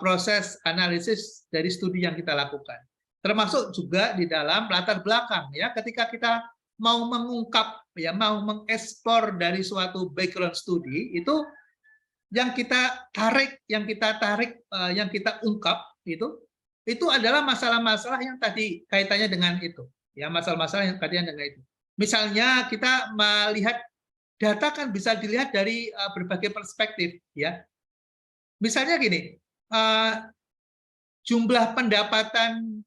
proses analisis dari studi yang kita lakukan. Termasuk juga di dalam latar belakang ya, ketika kita mau mengungkap ya, mau mengeksplor dari suatu background studi itu yang kita tarik, yang kita ungkap itu adalah masalah-masalah yang tadi kaitannya dengan itu. Ya, masalah-masalah yang kaitannya dengan itu. Misalnya kita melihat data kan bisa dilihat dari berbagai perspektif ya. Misalnya gini, jumlah pendapatan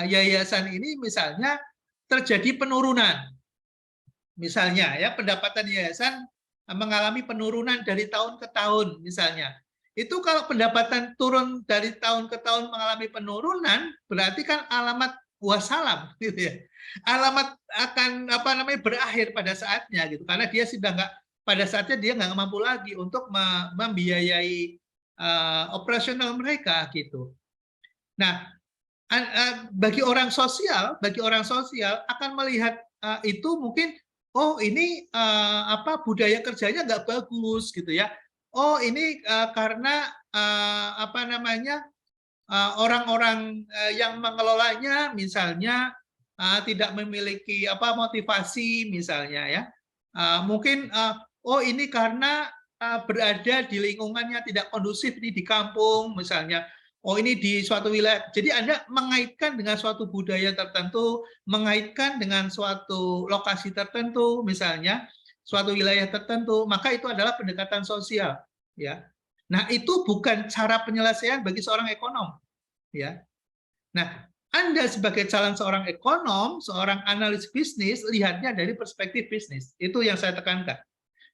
yayasan ini misalnya terjadi penurunan. Misalnya ya, pendapatan yayasan mengalami penurunan dari tahun ke tahun misalnya. Itu kalau pendapatan turun dari tahun ke tahun mengalami penurunan, berarti kan alamat wassalam gitu ya. Alamat akan berakhir pada saatnya gitu, karena dia sudah pada saatnya dia nggak mampu lagi untuk membiayai operasional mereka gitu. Nah, bagi orang sosial akan melihat itu mungkin, oh ini budaya kerjanya nggak bagus gitu ya. Oh ini karena orang-orang yang mengelolanya misalnya tidak memiliki motivasi misalnya ya. Mungkin oh ini karena berada di lingkungannya tidak kondusif di kampung misalnya. Oh ini di suatu wilayah. Jadi Anda mengaitkan dengan suatu budaya tertentu, mengaitkan dengan suatu lokasi tertentu misalnya, suatu wilayah tertentu, maka itu adalah pendekatan sosial ya. Nah, itu bukan cara penyelesaian bagi seorang ekonom ya. Nah, Anda sebagai calon seorang ekonom, seorang analis bisnis, lihatnya dari perspektif bisnis. Itu yang saya tekankan.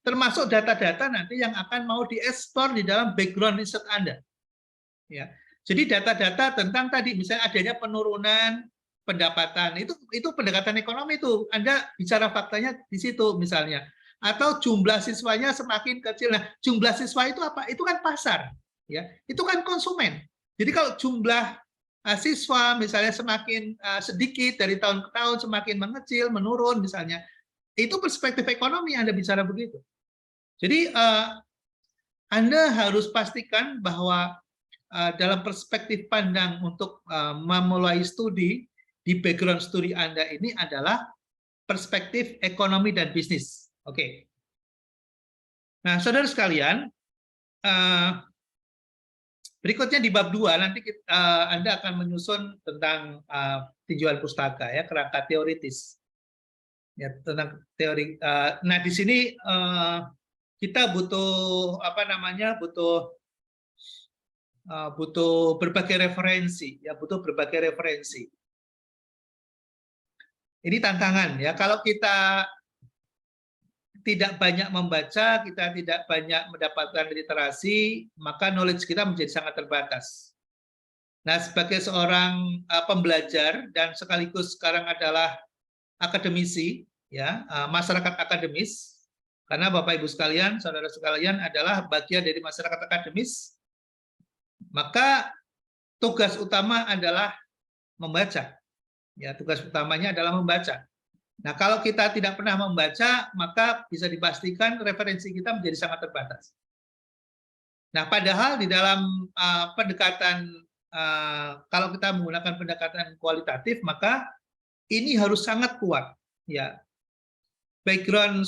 Termasuk data-data nanti yang akan mau diekspor di dalam background riset Anda. Ya. Jadi data-data tentang tadi misalnya adanya penurunan pendapatan, itu pendekatan ekonomi itu. Anda bicara faktanya di situ misalnya. Atau jumlah siswanya semakin kecil. Nah, jumlah siswa itu apa? Itu kan pasar, ya. Itu kan konsumen. Jadi kalau jumlah siswa misalnya semakin sedikit dari tahun ke tahun, semakin mengecil, menurun misalnya, itu perspektif ekonomi Anda bicara begitu. Jadi Anda harus pastikan bahwa dalam perspektif pandang untuk memulai studi di background studi Anda ini adalah perspektif ekonomi dan bisnis. Oke. Nah, saudara sekalian, berikutnya di bab 2 nanti Anda akan menyusun tentang tinjauan pustaka ya, kerangka teoritis. Ya, tentang teori. Nah, di sini kita butuh butuh berbagai referensi ya, ini tantangan ya, kalau kita tidak banyak membaca, kita tidak banyak mendapatkan literasi, maka knowledge kita menjadi sangat terbatas. Nah, sebagai seorang pembelajar dan sekaligus sekarang adalah akademisi ya, masyarakat akademis, karena Bapak Ibu sekalian, saudara sekalian adalah bagian dari masyarakat akademis, maka tugas utama adalah membaca. Ya, tugas utamanya adalah membaca. Nah, kalau kita tidak pernah membaca, maka bisa dipastikan referensi kita menjadi sangat terbatas. Nah, padahal di dalam pendekatan, kalau kita menggunakan pendekatan kualitatif, maka ini harus sangat kuat. Ya, background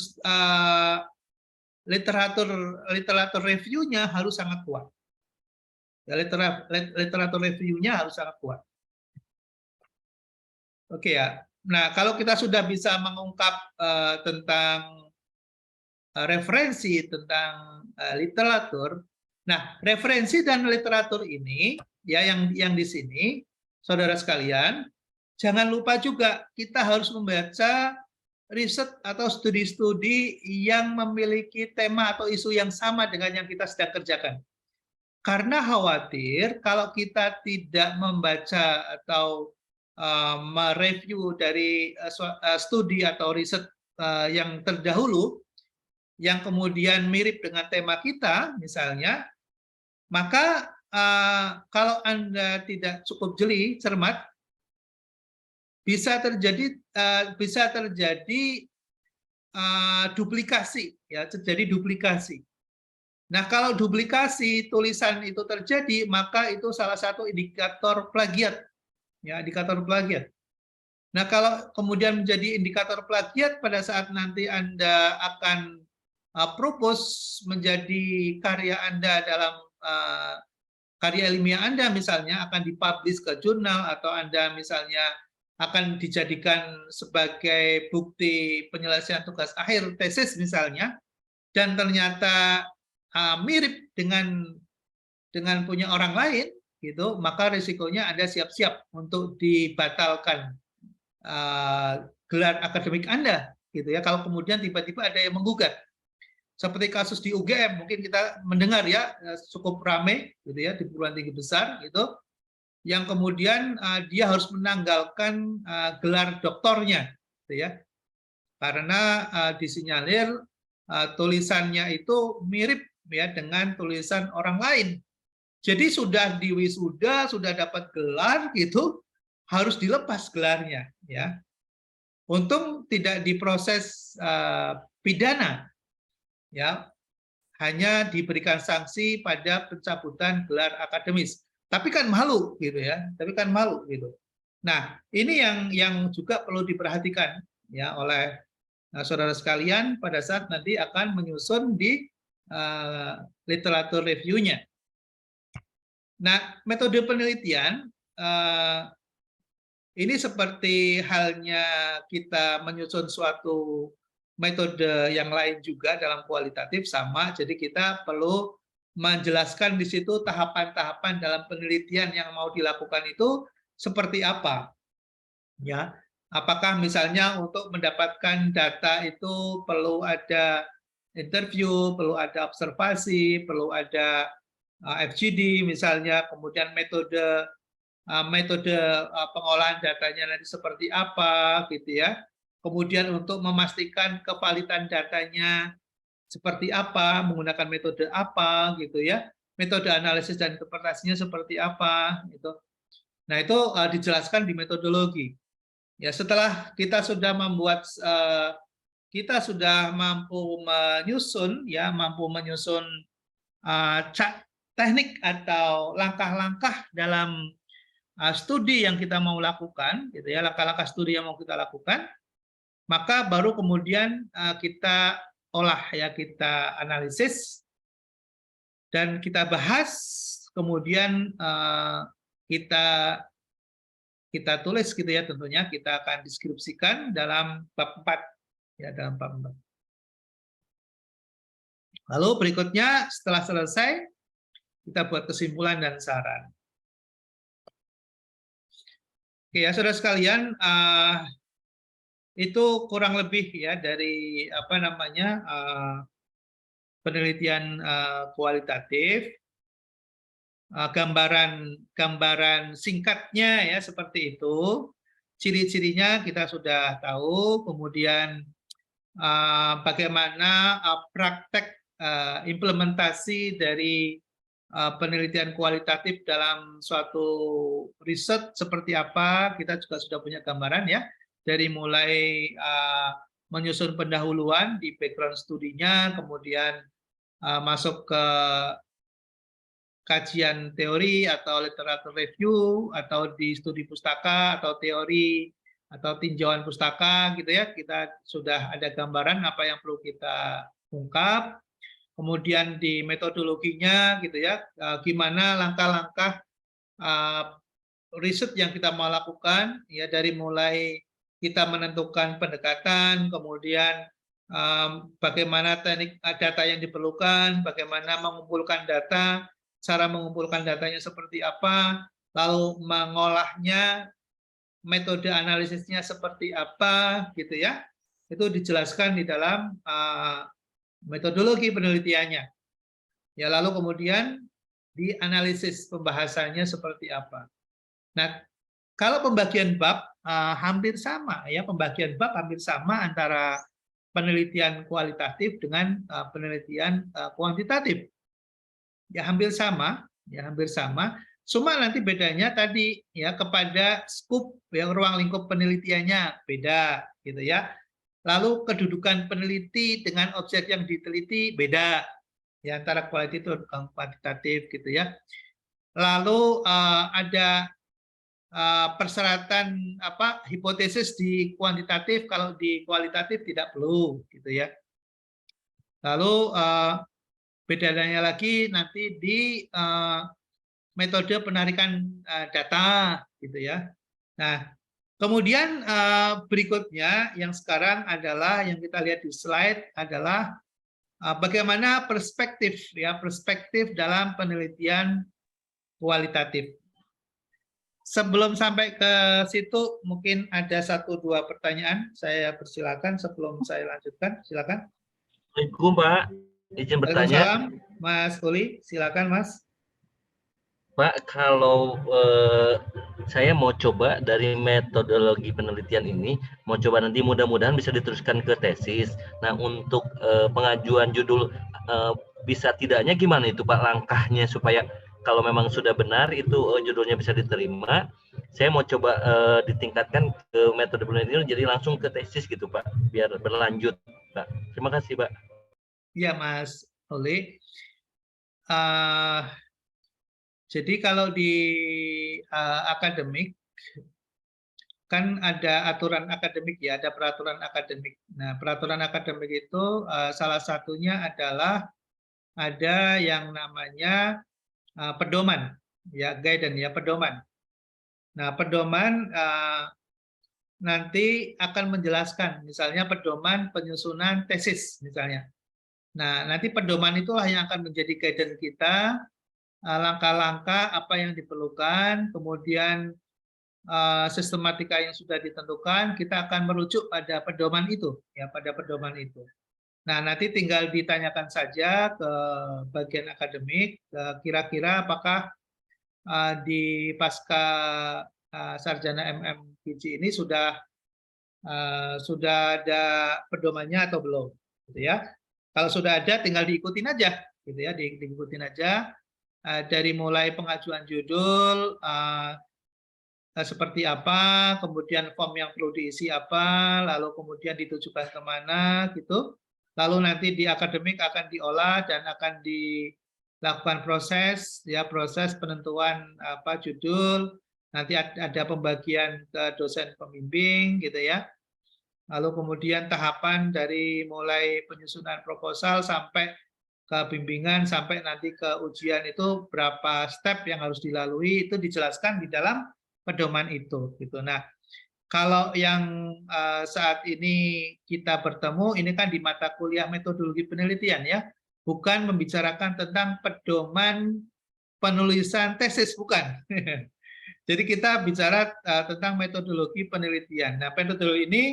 literatur review-nya harus sangat kuat. Ya, literatur review-nya harus sangat kuat. Oke ya. Nah, kalau kita sudah bisa mengungkap tentang referensi, tentang literatur, nah referensi dan literatur ini ya yang di sini, saudara sekalian, jangan lupa juga kita harus membaca riset atau studi-studi yang memiliki tema atau isu yang sama dengan yang kita sedang kerjakan. Karena khawatir kalau kita tidak membaca atau mereview dari studi atau riset yang terdahulu, yang kemudian mirip dengan tema kita, misalnya, maka kalau Anda tidak cukup jeli, cermat, bisa terjadi duplikasi, ya, terjadi duplikasi. Nah, kalau duplikasi tulisan itu terjadi, maka itu salah satu indikator plagiat, ya, indikator plagiat. Nah, kalau kemudian menjadi indikator plagiat pada saat nanti Anda akan propose menjadi karya Anda dalam karya ilmiah Anda, misalnya akan dipublish ke jurnal, atau Anda misalnya akan dijadikan sebagai bukti penyelesaian tugas akhir tesis misalnya, dan ternyata mirip dengan punya orang lain, gitu, maka risikonya Anda siap-siap untuk dibatalkan gelar akademik Anda, gitu ya. Kalau kemudian tiba-tiba ada yang menggugat, seperti kasus di UGM, mungkin kita mendengar ya, cukup ramai, gitu ya, di perguruan tinggi besar, gitu, yang kemudian dia harus menanggalkan gelar doktornya, gitu ya, karena disinyalir tulisannya itu mirip ya dengan tulisan orang lain. Jadi sudah diwisuda, sudah dapat gelar, gitu, harus dilepas gelarnya, ya. Untung tidak diproses pidana, ya, hanya diberikan sanksi pada pencabutan gelar akademis. Tapi kan malu, gitu ya. Tapi kan malu, gitu. Nah, ini yang juga perlu diperhatikan ya oleh saudara sekalian pada saat nanti akan menyusun di literatur review-nya. Nah, metode penelitian ini seperti halnya kita menyusun suatu metode yang lain juga dalam kualitatif, sama. Jadi kita perlu menjelaskan di situ tahapan-tahapan dalam penelitian yang mau dilakukan itu seperti apa. Ya, apakah misalnya untuk mendapatkan data itu perlu ada interview, perlu ada observasi, perlu ada FGD misalnya, kemudian metode pengolahan datanya nanti seperti apa, gitu ya. Kemudian untuk memastikan kevalidan datanya seperti apa, menggunakan metode apa, gitu ya. Metode analisis dan interpretasinya seperti apa, gitu. Nah, itu dijelaskan di metodologi. Ya, setelah kita sudah membuat kita sudah mampu menyusun teknik atau langkah-langkah dalam studi yang kita mau lakukan, gitu ya, langkah-langkah studi yang mau kita lakukan, maka baru kemudian kita olah, ya, kita analisis dan kita bahas, kemudian kita tulis, gitu ya, tentunya kita akan deskripsikan dalam bab 4, ya, dalam bab 4. Lalu berikutnya setelah selesai kita buat kesimpulan dan saran. Oke ya, saudara sekalian, itu kurang lebih ya dari penelitian kualitatif. Gambaran singkatnya ya seperti itu. Ciri-cirinya kita sudah tahu, kemudian bagaimana praktek implementasi dari penelitian kualitatif dalam suatu riset seperti apa, kita juga sudah punya gambaran ya, dari mulai menyusun pendahuluan di background studinya, kemudian masuk ke kajian teori atau literatur review, atau di studi pustaka atau teori atau tinjauan pustaka, gitu ya, kita sudah ada gambaran apa yang perlu kita ungkap. Kemudian di metodologinya, gitu ya, gimana langkah-langkah riset yang kita mau lakukan, ya, dari mulai kita menentukan pendekatan, kemudian bagaimana teknik data yang diperlukan, bagaimana mengumpulkan data, cara mengumpulkan datanya seperti apa, lalu mengolahnya, metode analisisnya seperti apa, gitu ya. Itu dijelaskan di dalam metodologi penelitiannya. Ya, lalu kemudian dianalisis pembahasannya seperti apa. Nah, Kalau pembagian bab hampir sama ya, pembagian bab hampir sama antara penelitian kualitatif dengan penelitian kuantitatif. Ya hampir sama, ya hampir sama. Cuma nanti bedanya tadi ya kepada skup yang ruang lingkup penelitiannya beda gitu ya. Lalu kedudukan peneliti dengan objek yang diteliti beda ya antara kualitatif dan kuantitatif gitu ya. Lalu ada persyaratan hipotesis di kuantitatif, kalau di kualitatif tidak perlu gitu ya. Lalu bedanya lagi nanti di metode penarikan data gitu ya. Nah, kemudian berikutnya yang sekarang adalah yang kita lihat di slide adalah bagaimana perspektif ya, perspektif dalam penelitian kualitatif. Sebelum sampai ke situ, mungkin ada 1-2 pertanyaan. Saya persilakan sebelum saya lanjutkan. Silakan. Assalamualaikum Pak, izin bertanya. Waalaikumsalam, Mas Uli. Silakan Mas. Pak, kalau saya mau coba dari metodologi penelitian ini, mau coba nanti mudah-mudahan bisa diteruskan ke tesis. Nah, untuk pengajuan judul bisa tidaknya gimana itu Pak langkahnya supaya kalau memang sudah benar itu judulnya bisa diterima. Saya mau coba ditingkatkan ke metode penelitian jadi langsung ke tesis gitu Pak, biar berlanjut Pak. Terima kasih Pak. Iya Mas Uli. Jadi kalau di akademik kan ada aturan akademik ya, ada peraturan akademik. Nah, peraturan akademik itu salah satunya adalah ada yang namanya pedoman, ya guidance ya pedoman. Nah, pedoman nanti akan menjelaskan, misalnya pedoman penyusunan tesis misalnya. Nah, nanti pedoman itulah yang akan menjadi guidance kita, langkah-langkah apa yang diperlukan, kemudian sistematika yang sudah ditentukan, kita akan merujuk pada pedoman itu, ya pada pedoman itu. Nah, nanti tinggal ditanyakan saja ke bagian akademik, kira-kira apakah di pasca sarjana MMPG ini sudah ada pedomannya atau belum, gitu ya. Kalau sudah ada, tinggal diikutin aja, gitu ya, diikutin aja dari mulai pengajuan judul. Seperti apa, kemudian form yang perlu diisi apa, lalu kemudian ditujukan kemana gitu. Lalu nanti di akademik akan diolah dan akan dilakukan proses ya, proses penentuan judul. Nanti ada pembagian ke dosen pembimbing gitu ya. Lalu kemudian tahapan dari mulai penyusunan proposal sampai ke bimbingan sampai nanti ke ujian itu berapa step yang harus dilalui, itu dijelaskan di dalam pedoman itu gitu. Nah, kalau yang saat ini kita bertemu ini kan di mata kuliah metodologi penelitian ya, bukan membicarakan tentang pedoman penulisan tesis, bukan. Jadi kita bicara tentang metodologi penelitian. Nah, metodologi ini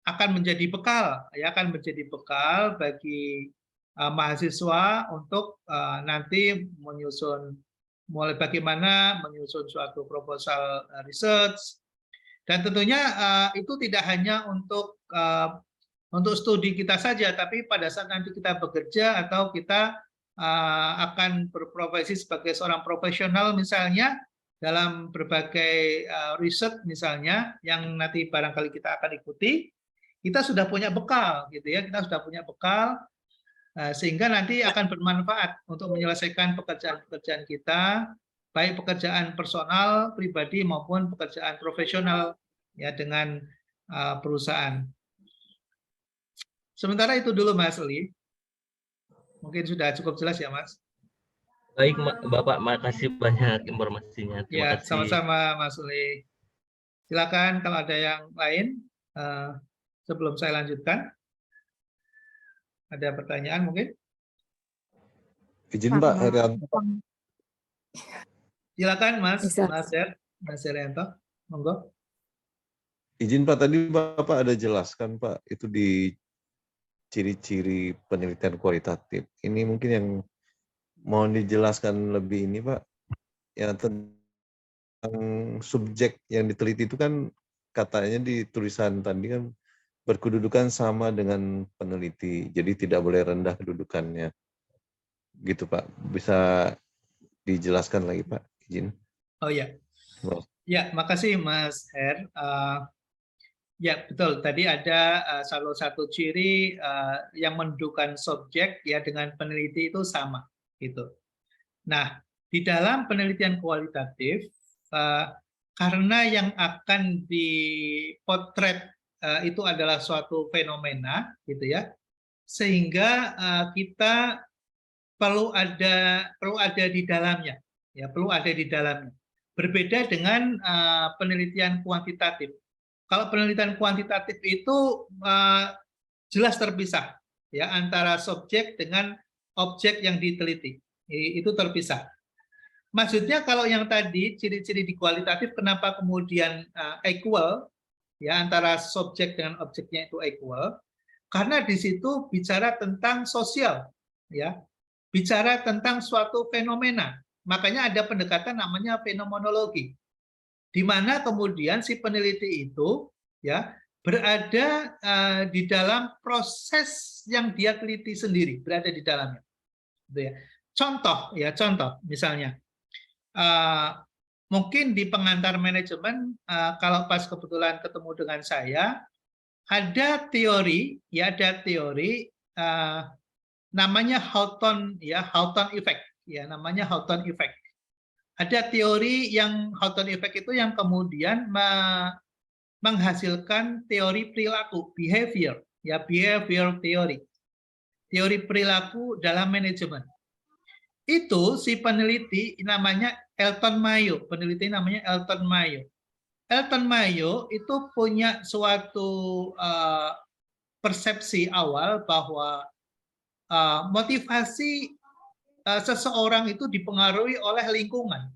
akan menjadi bekal ya, akan menjadi bekal bagi mahasiswa untuk nanti menyusun, mulai bagaimana menyusun suatu proposal research, dan tentunya itu tidak hanya untuk studi kita saja, tapi pada saat nanti kita bekerja atau kita akan berprofesi sebagai seorang profesional misalnya dalam berbagai riset misalnya yang nanti barangkali kita akan ikuti, kita sudah punya bekal gitu ya, kita sudah punya bekal sehingga nanti akan bermanfaat untuk menyelesaikan pekerjaan-pekerjaan kita, baik pekerjaan personal, pribadi maupun pekerjaan profesional ya dengan perusahaan. Sementara itu dulu Mas Uli. Mungkin sudah cukup jelas ya Mas. Baik Bapak, makasih banyak informasinya. Terima kasih. Sama-sama Mas Uli. Silakan kalau ada yang lain sebelum saya lanjutkan. Ada pertanyaan mungkin? Izin Pak Herianto. Silakan Mas Herianto, monggo. Izin Pak, tadi Bapak ada jelaskan Pak, itu di ciri-ciri penelitian kualitatif. Ini mungkin yang mau dijelaskan lebih ini Pak, yang subjek yang diteliti itu kan katanya di tulisan tadi kan berkedudukan sama dengan peneliti, jadi tidak boleh rendah kedudukannya. Gitu Pak. Bisa dijelaskan lagi Pak, izin. Oh ya, Terima kasih. ya, makasih Mas Her. Ya betul. Tadi ada salah satu ciri yang menentukan subjek ya dengan peneliti itu sama, gitu. Nah, di dalam penelitian kualitatif, eh, karena yang akan dipotret itu adalah suatu fenomena, gitu ya, sehingga kita perlu ada di dalamnya, ya perlu ada di dalamnya. Berbeda dengan penelitian kuantitatif. Kalau penelitian kuantitatif itu jelas terpisah, ya antara subjek dengan objek yang diteliti, itu terpisah. Maksudnya kalau yang tadi ciri-ciri di kualitatif kenapa kemudian equal, ya antara subjek dengan objeknya itu equal, karena di situ bicara tentang sosial, ya bicara tentang suatu fenomena. Makanya ada pendekatan namanya fenomenologi, di mana kemudian si peneliti itu ya berada di dalam proses yang dia teliti sendiri, berada di dalamnya. Gitu ya. Contoh misalnya mungkin di pengantar manajemen kalau pas kebetulan ketemu dengan saya ada teori namanya Houghton effect namanya Houghton effect. Ada teori yang Houghton effect itu yang kemudian menghasilkan teori perilaku, behavior teori perilaku dalam manajemen. Itu si peneliti namanya Elton Mayo, Elton Mayo itu punya suatu persepsi awal bahwa motivasi seseorang itu dipengaruhi oleh lingkungan,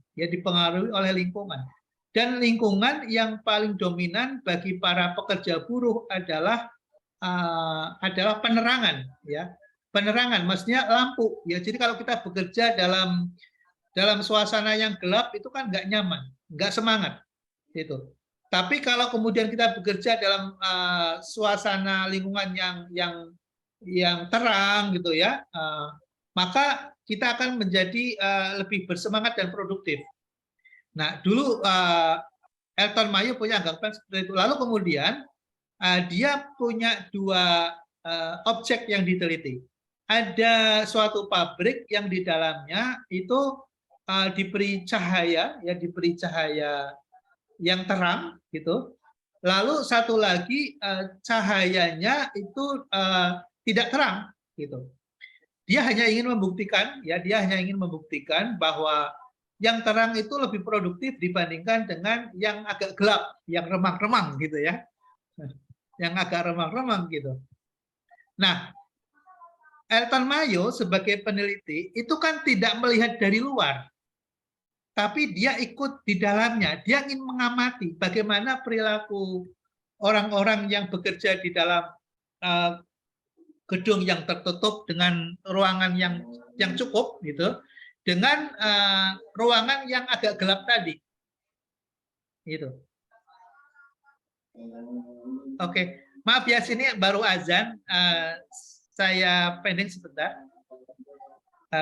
dan lingkungan yang paling dominan bagi para pekerja buruh adalah penerangan, maksudnya lampu, ya. Jadi kalau kita bekerja dalam suasana yang gelap itu kan nggak nyaman, nggak semangat, gitu. Tapi kalau kemudian kita bekerja dalam suasana lingkungan yang terang, gitu ya, maka kita akan menjadi lebih bersemangat dan produktif. Nah, dulu Elton Mayo punya anggapan seperti itu. Lalu kemudian dia punya dua objek yang diteliti. Ada suatu pabrik yang di dalamnya itu diberi cahaya yang terang, gitu. Lalu satu lagi cahayanya itu tidak terang, gitu. Dia hanya ingin membuktikan bahwa yang terang itu lebih produktif dibandingkan dengan yang agak gelap, yang remang-remang, gitu ya. Yang agak remang-remang, gitu. Nah, Elton Mayo sebagai peneliti itu kan tidak melihat dari luar, tapi dia ikut di dalamnya. Dia ingin mengamati bagaimana perilaku orang-orang yang bekerja di dalam gedung yang tertutup dengan ruangan yang cukup, gitu, dengan ruangan yang agak gelap tadi, gitu. Oke, maaf ya, sini baru azan, saya pending sebentar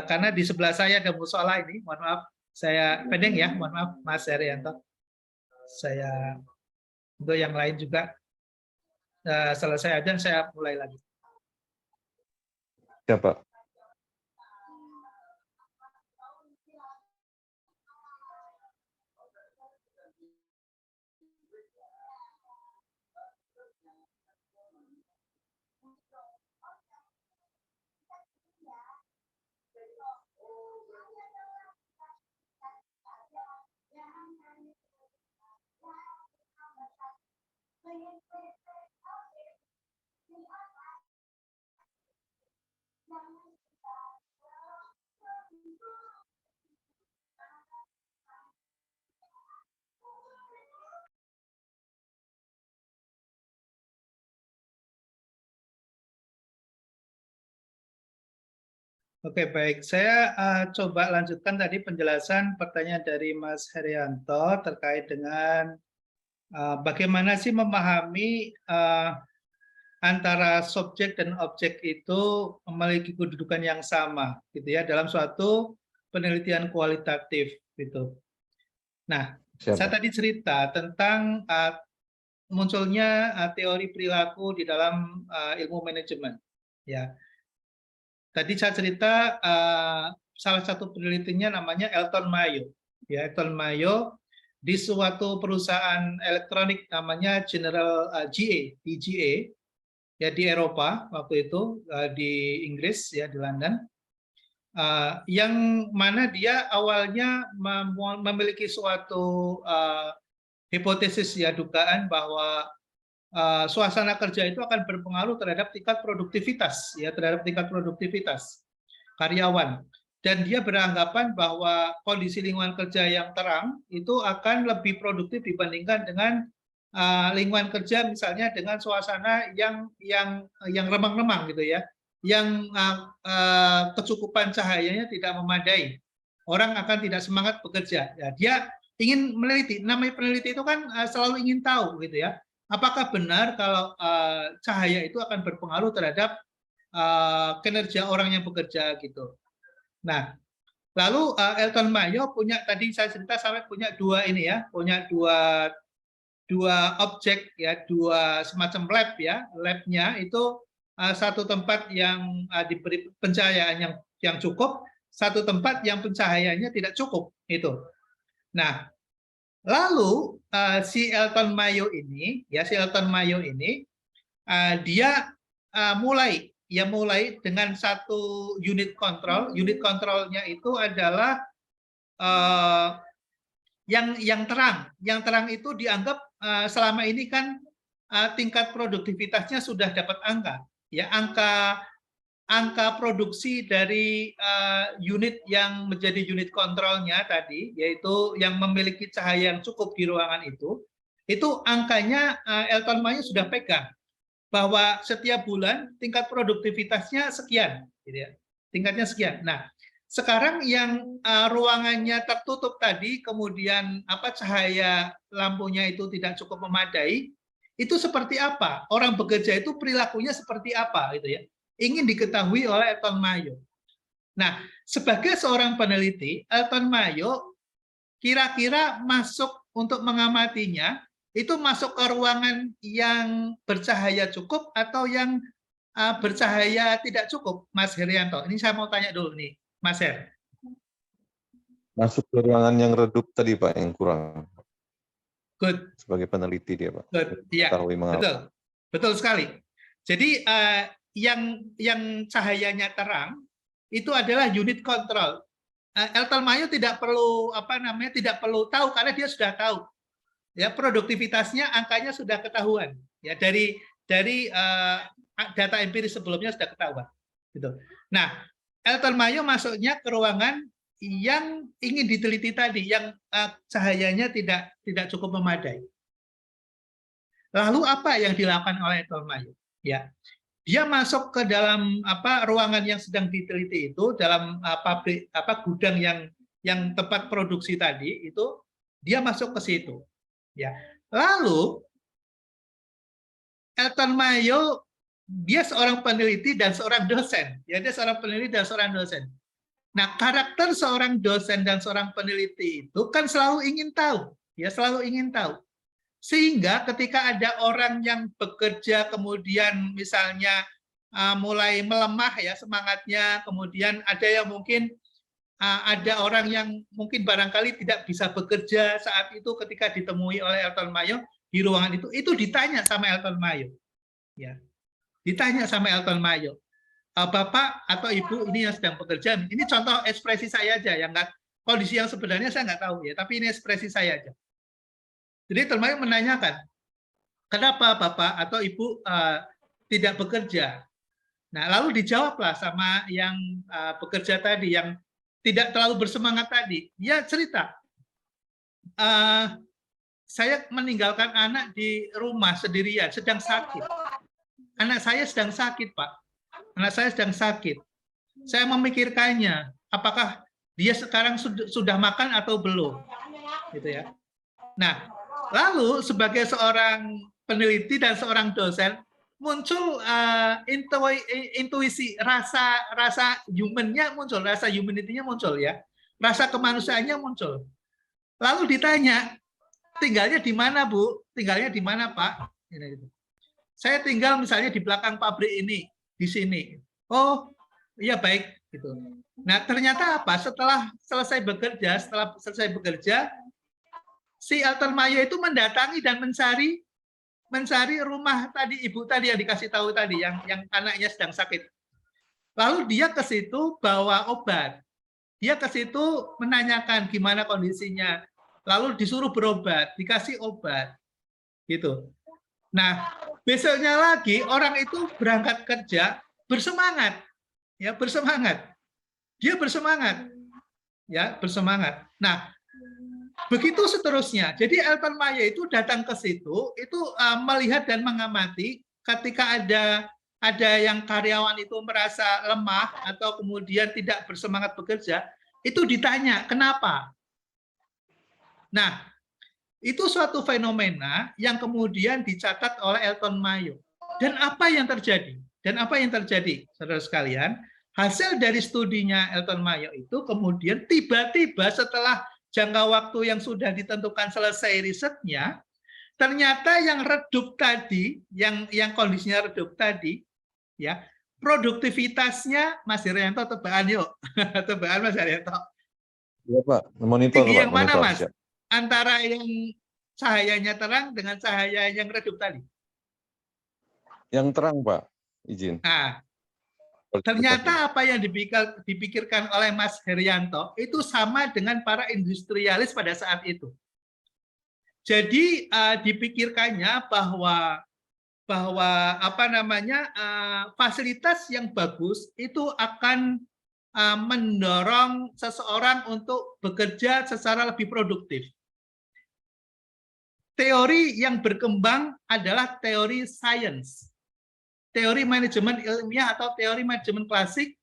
karena di sebelah saya ada musola ini. Mohon maaf, saya pending ya. Mohon maaf, Mas Herianto. Saya untuk yang lain juga selesai azan saya mulai lagi. Ya Pak. Oke, baik. Saya coba lanjutkan tadi penjelasan pertanyaan dari Mas Herianto terkait dengan bagaimana sih memahami antara subjek dan objek itu memiliki kedudukan yang sama, gitu ya, dalam suatu penelitian kualitatif, gitu. Nah, saya Siapa? tadi cerita tentang munculnya teori perilaku di dalam ilmu manajemen, ya. Tadi saya cerita salah satu penelitinya namanya Elton Mayo. Ya, Elton Mayo di suatu perusahaan elektronik namanya General GA, DGA, ya di Eropa waktu itu di Inggris ya di London, yang mana dia awalnya memiliki suatu hipotesis ya dugaan bahwa suasana kerja itu akan berpengaruh terhadap tingkat produktivitas ya terhadap tingkat produktivitas karyawan, dan dia beranggapan bahwa kondisi lingkungan kerja yang terang itu akan lebih produktif dibandingkan dengan lingkungan kerja misalnya dengan suasana yang remang-remang gitu ya, yang kecukupan cahayanya tidak memadai, orang akan tidak semangat bekerja ya. Dia ingin meneliti, namanya peneliti itu kan selalu ingin tahu gitu ya, apakah benar kalau cahaya itu akan berpengaruh terhadap kinerja orang yang bekerja gitu. Nah, lalu Elton Mayo punya, tadi saya cerita sampai punya dua ini ya, punya dua objek ya, dua semacam lab ya. Labnya itu satu tempat yang diberi pencahayaan yang cukup, satu tempat yang pencahayaannya tidak cukup itu. Nah, lalu si Elton Mayo ini ya, dia mulai dengan satu unit kontrol. Unit kontrolnya itu adalah yang terang. Yang terang itu dianggap selama ini kan tingkat produktivitasnya sudah dapat angka. Ya, angka produksi dari unit yang menjadi unit kontrolnya tadi, yaitu yang memiliki cahaya yang cukup di ruangan itu angkanya Elton Mayo sudah pegang, bahwa setiap bulan tingkat produktivitasnya sekian, gitu ya. Tingkatnya sekian. Nah, sekarang yang ruangannya tertutup tadi, kemudian cahaya lampunya itu tidak cukup memadai, itu seperti apa? Orang bekerja itu perilakunya seperti apa, gitu ya? Ingin diketahui oleh Elton Mayo. Nah, sebagai seorang peneliti, Elton Mayo kira-kira masuk untuk mengamatinya, itu masuk ke ruangan yang bercahaya cukup atau yang bercahaya tidak cukup, Mas Herianto? Ini saya mau tanya dulu nih, Mas Her. Masuk ke ruangan yang redup tadi Pak, yang kurang. Good. Sebagai peneliti dia Pak. Good. Iya, betul. Betul sekali. Jadi yang cahayanya terang itu adalah unit kontrol. Elton Mayo tidak perlu tidak perlu tahu, karena dia sudah tahu. Ya, produktivitasnya angkanya sudah ketahuan. Ya, dari data empiris sebelumnya sudah ketahuan. Gitu. Nah, Elton Mayo masuknya ke ruangan yang ingin diteliti tadi, yang cahayanya tidak cukup memadai. Lalu apa yang dilakukan oleh Elton Mayo? Ya, dia masuk ke dalam ruangan yang sedang diteliti itu, dalam pabrik gudang yang tempat produksi tadi itu, dia masuk ke situ. Ya, lalu Elton Mayo dia seorang peneliti dan seorang dosen. Ya, dia seorang peneliti dan seorang dosen. Nah, karakter seorang dosen dan seorang peneliti itu kan selalu ingin tahu, ya selalu ingin tahu. Sehingga ketika ada orang yang bekerja kemudian misalnya mulai melemah ya semangatnya, kemudian ada yang mungkin ada orang yang mungkin barangkali tidak bisa bekerja saat itu ketika ditemui oleh Elton Mayo di ruangan itu ditanya sama Elton Mayo. Ya. Ditanya sama Elton Mayo. Bapak atau Ibu ini yang sedang bekerja, ini contoh ekspresi saya aja, yang nggak, kondisi yang sebenarnya saya nggak tahu ya, tapi ini ekspresi saya aja. Jadi Elton Mayo menanyakan, kenapa Bapak atau Ibu tidak bekerja? Nah, lalu dijawablah sama yang bekerja tadi, yang tidak terlalu bersemangat tadi. Dia cerita, saya meninggalkan anak di rumah sendirian, sedang sakit. Anak saya sedang sakit, Pak. Anak saya sedang sakit. Saya memikirkannya, apakah dia sekarang sudah makan atau belum, gitu ya. Nah, lalu sebagai seorang peneliti dan seorang dosen muncul intuisi, rasa human-nya muncul, rasa humanity-nya muncul ya, rasa kemanusiaannya muncul. Lalu ditanya, tinggalnya di mana Bu? Tinggalnya di mana Pak? Gitu. Saya tinggal misalnya di belakang pabrik ini, di sini. Oh, iya baik. Gitu. Nah ternyata apa? Setelah selesai bekerja, si Elton Mayo itu mendatangi dan mencari rumah tadi ibu tadi yang dikasih tahu tadi, yang anaknya sedang sakit. Lalu dia ke situ bawa obat. Dia ke situ menanyakan gimana kondisinya. Lalu disuruh berobat, dikasih obat. Gitu. Nah, besoknya lagi orang itu berangkat kerja bersemangat. Ya, bersemangat. Dia bersemangat. Ya, bersemangat. Nah, begitu seterusnya. Jadi Elton Mayo itu datang ke situ, itu melihat dan mengamati ketika ada yang karyawan itu merasa lemah atau kemudian tidak bersemangat bekerja, itu ditanya, kenapa? Nah, itu suatu fenomena yang kemudian dicatat oleh Elton Mayo. Dan apa yang terjadi? Saudara sekalian, hasil dari studinya Elton Mayo itu kemudian tiba-tiba setelah jangka waktu yang sudah ditentukan selesai risetnya, ternyata yang redup tadi, yang kondisinya redup tadi, ya produktivitasnya, Mas Herianto tebakan yuk, tebakan Mas Herianto. Iya Pak, monitor Tinggi Pak, yang mana monitor. Mas? Siap. Antara yang cahayanya terang dengan cahaya yang redup tadi. Yang terang Pak, izin. Nah, ternyata apa yang dipikirkan oleh Mas Herianto itu sama dengan para industrialis pada saat itu. Jadi dipikirkannya bahwa apa namanya fasilitas yang bagus itu akan mendorong seseorang untuk bekerja secara lebih produktif. Teori yang berkembang adalah teori sains, teori manajemen ilmiah atau teori manajemen klasik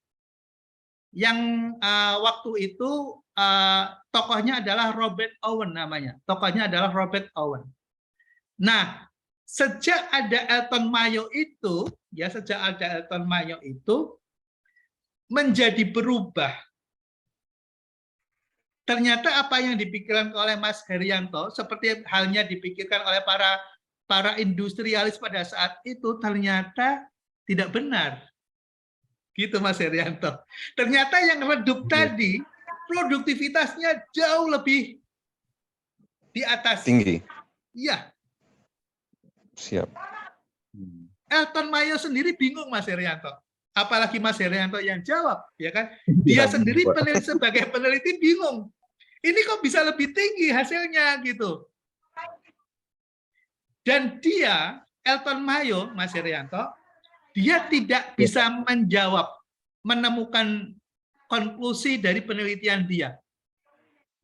yang waktu itu tokohnya adalah Robert Owen namanya. Tokohnya adalah Robert Owen. Nah, sejak ada Elton Mayo itu, menjadi berubah. Ternyata apa yang dipikirkan oleh Mas Herianto, seperti halnya dipikirkan oleh para industrialis pada saat itu, ternyata tidak benar. Gitu Mas Herianto. Ternyata yang redup tadi, produktivitasnya jauh lebih di atas. Tinggi. Iya. Siap. Elton Mayo sendiri bingung Mas Herianto. Apalagi Mas Herianto yang jawab, ya kan? Dia sendiri sebagai peneliti bingung. Ini kok bisa lebih tinggi hasilnya gitu. Dan dia, Elton Mayo, Mas Herianto, dia tidak bisa menjawab, menemukan konklusi dari penelitian dia.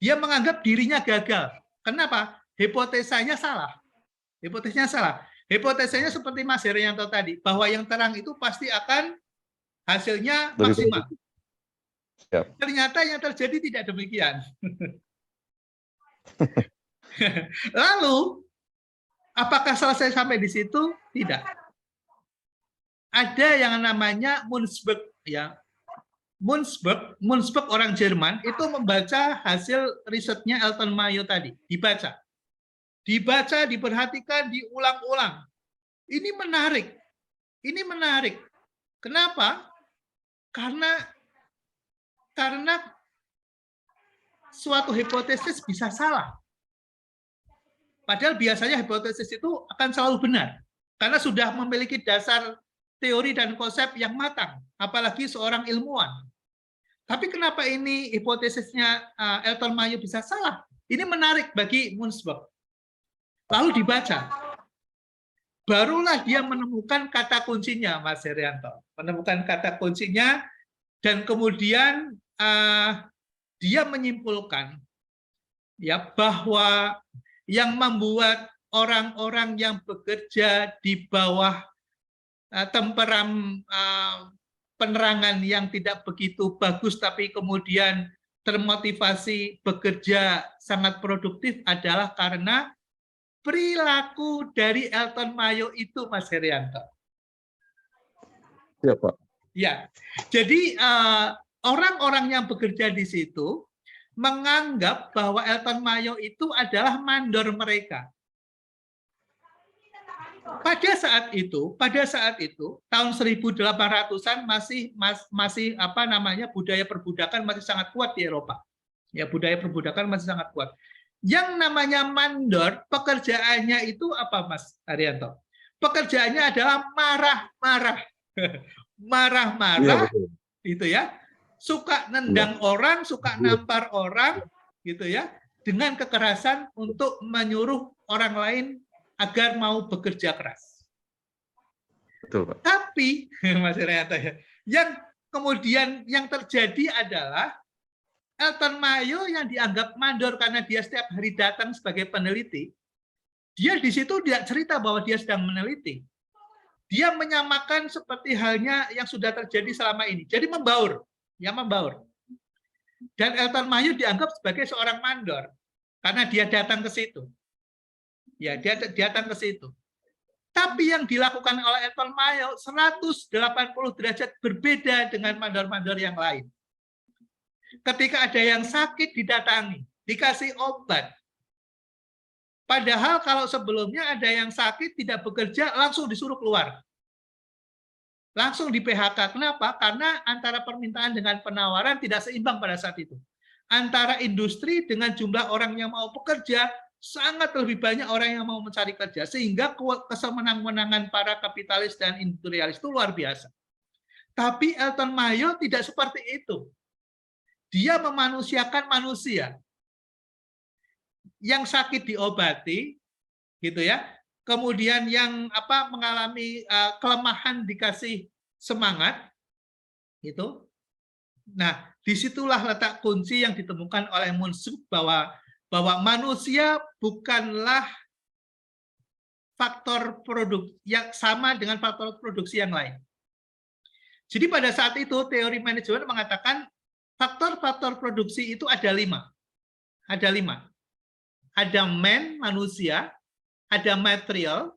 Dia menganggap dirinya gagal. Kenapa? Hipotesanya salah. Hipotesanya seperti Mas Herianto tadi, bahwa yang terang itu pasti akan hasilnya maksimal. Siap. Ternyata yang terjadi tidak demikian. Lalu, apakah selesai sampai di situ? Tidak. Ada yang namanya Munzberg, ya. Munzberg orang Jerman itu membaca hasil risetnya Elton Mayo tadi, dibaca, diperhatikan, diulang-ulang. Ini menarik. Kenapa? Karena suatu hipotesis bisa salah. Padahal biasanya hipotesis itu akan selalu benar. Karena sudah memiliki dasar teori dan konsep yang matang. Apalagi seorang ilmuwan. Tapi kenapa ini hipotesisnya Elton Mayo bisa salah? Ini menarik bagi Munzberg. Lalu dibaca. Barulah dia menemukan kata kuncinya, Mas Herianto. Menemukan kata kuncinya, dan kemudian dia menyimpulkan ya bahwa yang membuat orang-orang yang bekerja di bawah penerangan yang tidak begitu bagus tapi kemudian termotivasi bekerja sangat produktif adalah karena perilaku dari Elton Mayo itu, Mas Herianto. Ya, Pak. Ya, jadi orang-orang yang bekerja di situ menganggap bahwa Elton Mayo itu adalah mandor mereka. Pada saat itu tahun 1800-an masih apa namanya budaya perbudakan masih sangat kuat di Eropa. Ya, budaya perbudakan masih sangat kuat. Yang namanya mandor, pekerjaannya itu apa, Mas Haryanto? Pekerjaannya adalah marah-marah. Marah-marah, gitu ya. Suka nendang orang, suka nampar orang, gitu ya, dengan kekerasan untuk menyuruh orang lain agar mau bekerja keras. Betul, Pak. Tapi, Mas Haryanto, yang kemudian yang terjadi adalah Elton Mayo yang dianggap mandor karena dia setiap hari datang sebagai peneliti, dia di situ tidak cerita bahwa dia sedang meneliti. Dia menyamakan seperti halnya yang sudah terjadi selama ini. Jadi membaur, ya membaur. Dan Elton Mayo dianggap sebagai seorang mandor karena dia datang ke situ. Ya, dia datang ke situ. Tapi yang dilakukan oleh Elton Mayo 180 derajat berbeda dengan mandor-mandor yang lain. Ketika ada yang sakit didatangi, dikasih obat. Padahal kalau sebelumnya ada yang sakit tidak bekerja langsung disuruh keluar. Langsung di PHK. Kenapa? Karena antara permintaan dengan penawaran tidak seimbang pada saat itu. Antara industri dengan jumlah orang yang mau bekerja sangat lebih banyak orang yang mau mencari kerja sehingga kesemenang-menangan para kapitalis dan industrialis itu luar biasa. Tapi Elton Mayo tidak seperti itu. Dia memanusiakan manusia. Yang sakit diobati, gitu ya. Kemudian yang mengalami kelemahan dikasih semangat, gitu. Nah, disitulah letak kunci yang ditemukan oleh Munsuk bahwa manusia bukanlah faktor produk yang sama dengan faktor produksi yang lain. Jadi pada saat itu teori manajemen mengatakan faktor-faktor produksi itu ada 5. Ada 5. Ada man, manusia, ada material,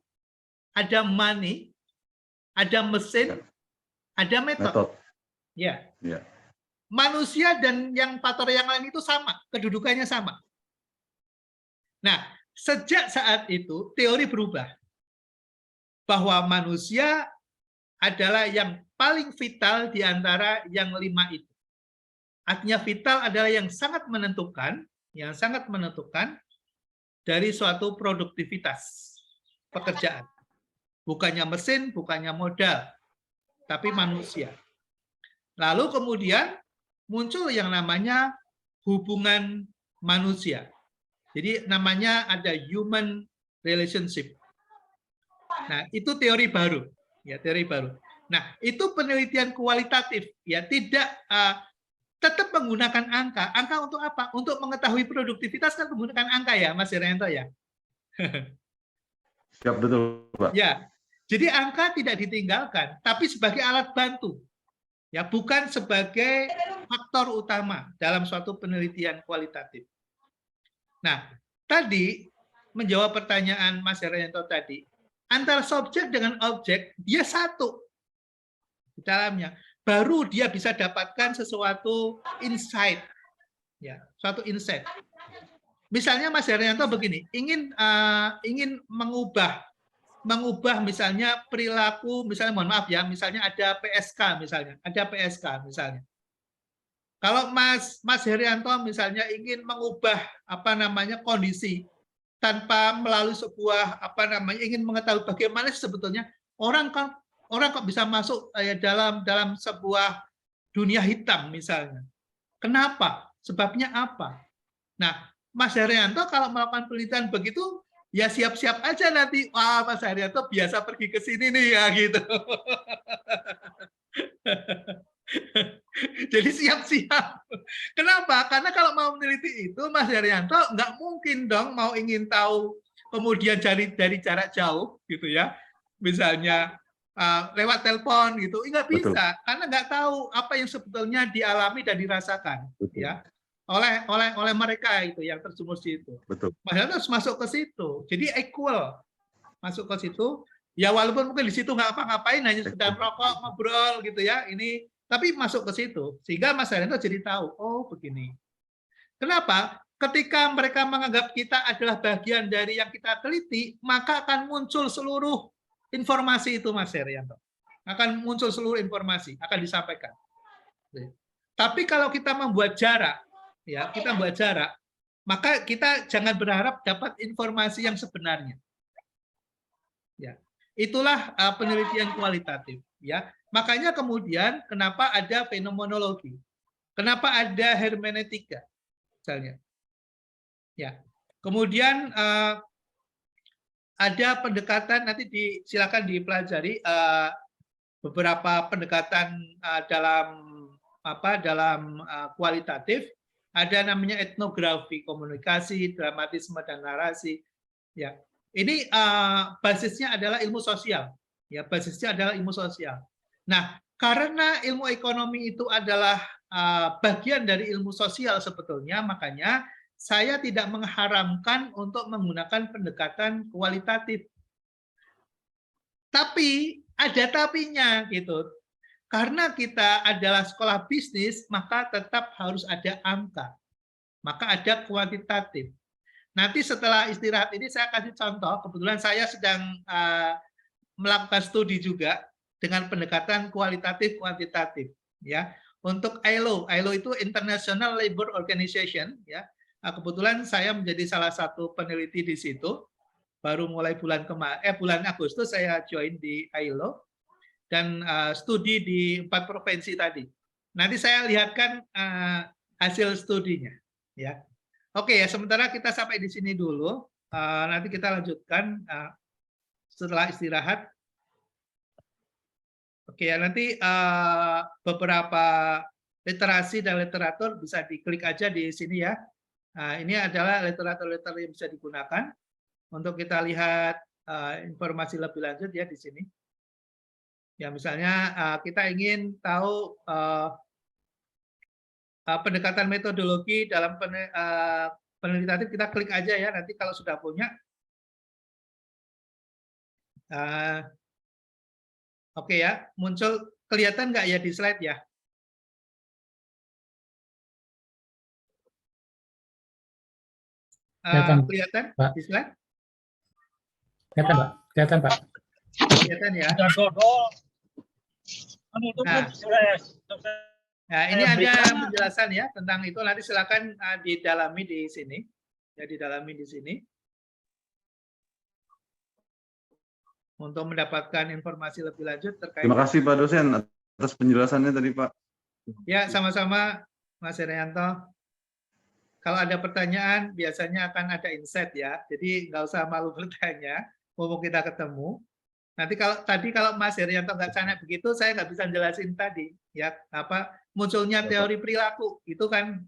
ada money, ada mesin, ada metode. Ya. Ya. Manusia dan yang faktor yang lain itu sama, kedudukannya sama. Nah, sejak saat itu teori berubah. Bahwa manusia adalah yang paling vital di antara yang 5 itu. Artinya vital adalah yang sangat menentukan dari suatu produktivitas pekerjaan. Bukannya mesin, bukannya modal, tapi manusia. Lalu kemudian muncul yang namanya hubungan manusia. Jadi namanya ada human relationship. Nah, itu teori baru, ya teori baru. Nah, itu penelitian kualitatif, ya tidak tetap menggunakan angka. Angka untuk apa? Untuk mengetahui produktivitas kan menggunakan angka ya, Mas Herianto ya. Siap, betul, Pak. Ya, jadi angka tidak ditinggalkan, tapi sebagai alat bantu, ya bukan sebagai faktor utama dalam suatu penelitian kualitatif. Nah, tadi menjawab pertanyaan Mas Herianto tadi, antara subjek dengan objek dia satu di dalamnya. Baru dia bisa dapatkan sesuatu insight, ya, suatu insight. Misalnya Mas Herianto begini, ingin mengubah misalnya perilaku, misalnya mohon maaf ya, misalnya ada PSK misalnya. Kalau Mas Herianto misalnya ingin mengubah kondisi tanpa melalui sebuah ingin mengetahui bagaimana sebetulnya orang kok bisa masuk dalam sebuah dunia hitam misalnya. Kenapa? Sebabnya apa? Nah, Mas Herianto kalau melakukan penelitian begitu, ya siap-siap aja nanti, wah Mas Herianto biasa pergi ke sini nih ya gitu. Jadi siap-siap. Kenapa? Karena kalau mau meneliti itu, Mas Herianto nggak mungkin dong mau ingin tahu kemudian dari jarak jauh gitu ya. Misalnya lewat telepon gitu, nggak Betul. bisa karena nggak tahu apa yang sebetulnya dialami dan dirasakan, Betul. ya, oleh mereka itu yang terjumus di itu. Betul. Padahal harus masuk ke situ, jadi equal masuk ke situ. Ya walaupun mungkin di situ nggak apa-ngapain, hanya sekedar rokok, ngobrol gitu ya, ini tapi masuk ke situ sehingga Mas Haryanto jadi tahu, oh begini. Kenapa? Ketika mereka menganggap kita adalah bagian dari yang kita teliti, maka akan muncul seluruh informasi itu, Mas Haryanto. Akan muncul seluruh informasi, akan disampaikan. Tapi kalau kita membuat jarak, ya, kita buat jarak, maka kita jangan berharap dapat informasi yang sebenarnya. Ya, itulah penelitian kualitatif. Ya, makanya kemudian kenapa ada fenomenologi, kenapa ada hermeneutika, misalnya. Ya, kemudian ada pendekatan, nanti silakan dipelajari beberapa pendekatan dalam kualitatif. Ada namanya etnografi, komunikasi, dramatisme dan narasi. Ya, ini basisnya adalah ilmu sosial. Ya, basisnya adalah ilmu sosial. Nah, karena ilmu ekonomi itu adalah bagian dari ilmu sosial sebetulnya, makanya saya tidak mengharamkan untuk menggunakan pendekatan kualitatif. Tapi ada tapinya gitu. Karena kita adalah sekolah bisnis, maka tetap harus ada angka. Maka ada kuantitatif. Nanti setelah istirahat ini saya kasih contoh, kebetulan saya sedang melakukan studi juga dengan pendekatan kualitatif kuantitatif, ya. Untuk ILO itu International Labour Organization, ya. Kebetulan saya menjadi salah satu peneliti di situ. Baru mulai bulan Agustus saya join di ILO dan studi di 4 provinsi tadi. Nanti saya lihatkan hasil studinya, ya. Oke ya, sementara kita sampai di sini dulu. Nanti kita lanjutkan setelah istirahat. Oke ya, nanti beberapa literasi dan literatur bisa diklik aja di sini ya. Ini adalah literatur-literatur yang bisa digunakan untuk kita lihat informasi lebih lanjut ya di sini. Ya misalnya kita ingin tahu pendekatan metodologi dalam penelitian, kita klik aja ya nanti kalau sudah punya. Oke ya, muncul kelihatan nggak ya di slide ya? Kelihatan Pak di slide? Kelihatan Pak, kelihatan Pak. Kelihatan ya. Nah, ini ada penjelasan ya tentang itu. Nanti silakan didalami di sini. Ya, didalami di sini. Untuk mendapatkan informasi lebih lanjut terkait. Terima kasih Pak dosen atas penjelasannya tadi Pak. Ya, sama-sama Mas Haryanto. Kalau ada pertanyaan, biasanya akan ada insight ya. Jadi nggak usah malu bertanya, mumpung kita ketemu. Nanti kalau Mas Haryanto nggak sana begitu, saya nggak bisa jelasin tadi. Ya, apa munculnya teori perilaku itu kan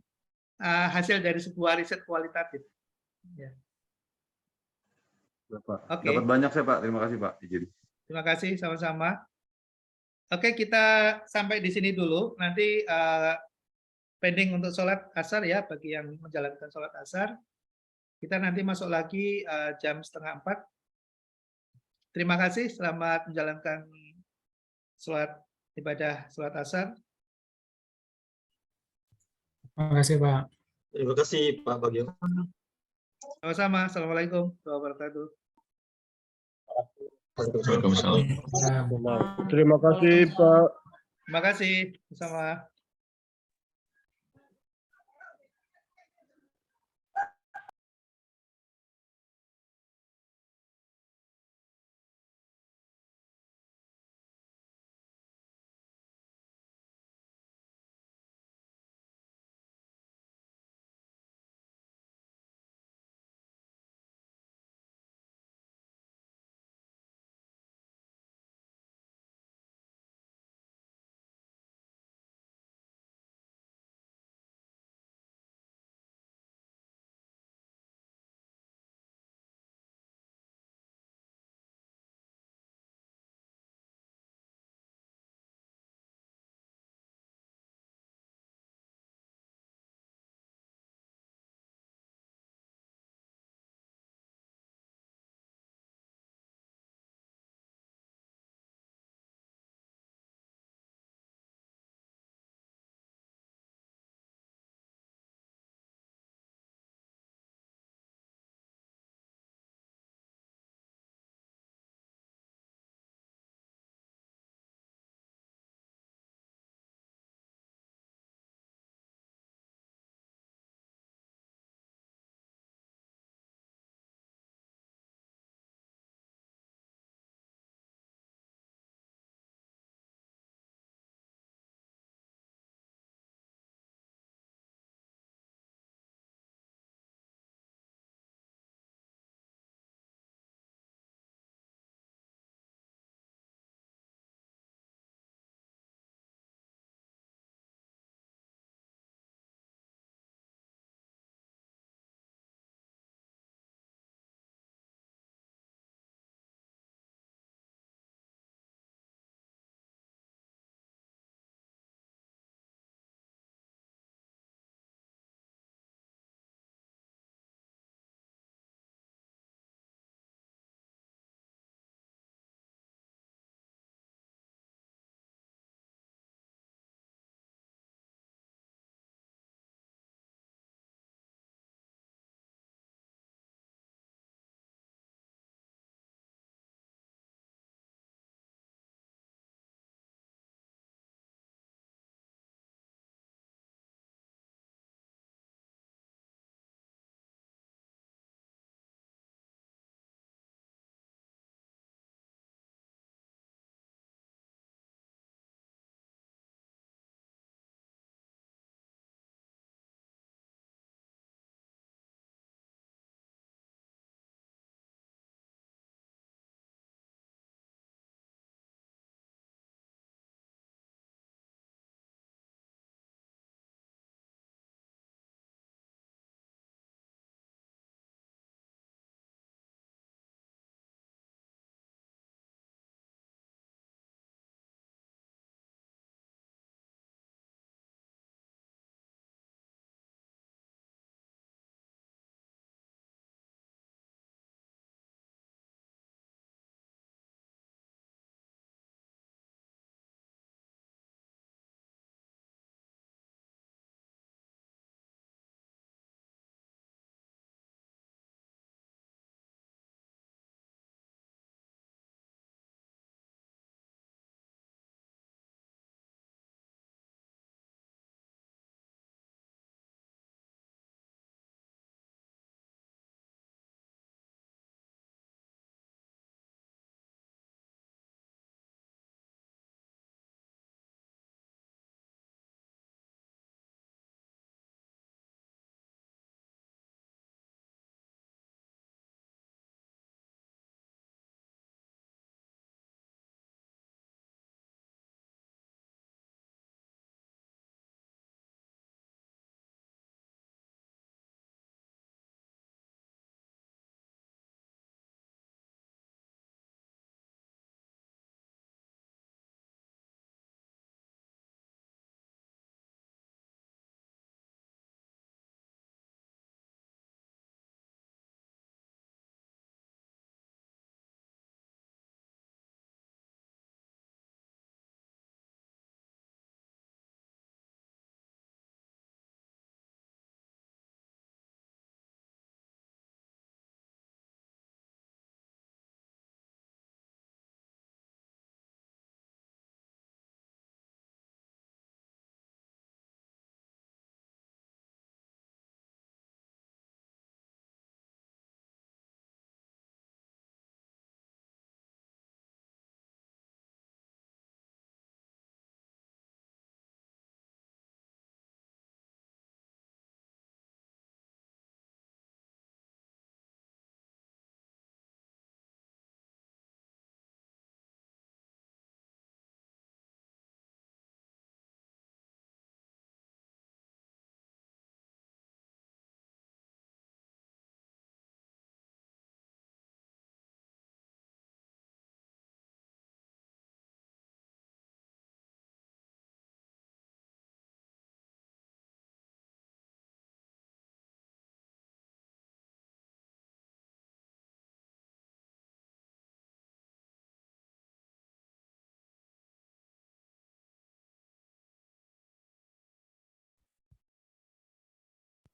hasil dari sebuah riset kualitatif. Ya. Pak. Okay. Dapat banyak saya Pak. Terima kasih Pak. Izin. Terima kasih sama-sama. Oke, kita sampai di sini dulu. Nanti pending untuk sholat asar ya, bagi yang menjalankan sholat asar. Kita nanti masuk lagi jam 3:30. Terima kasih, selamat menjalankan ibadah sholat asar. Terima kasih Pak. Terima kasih Pak Bagio. Sama-sama. Assalamualaikum warahmatullahi wabarakatuh. Waalaikumsalam. Nah. Terima kasih Pak. Terima kasih. Sama.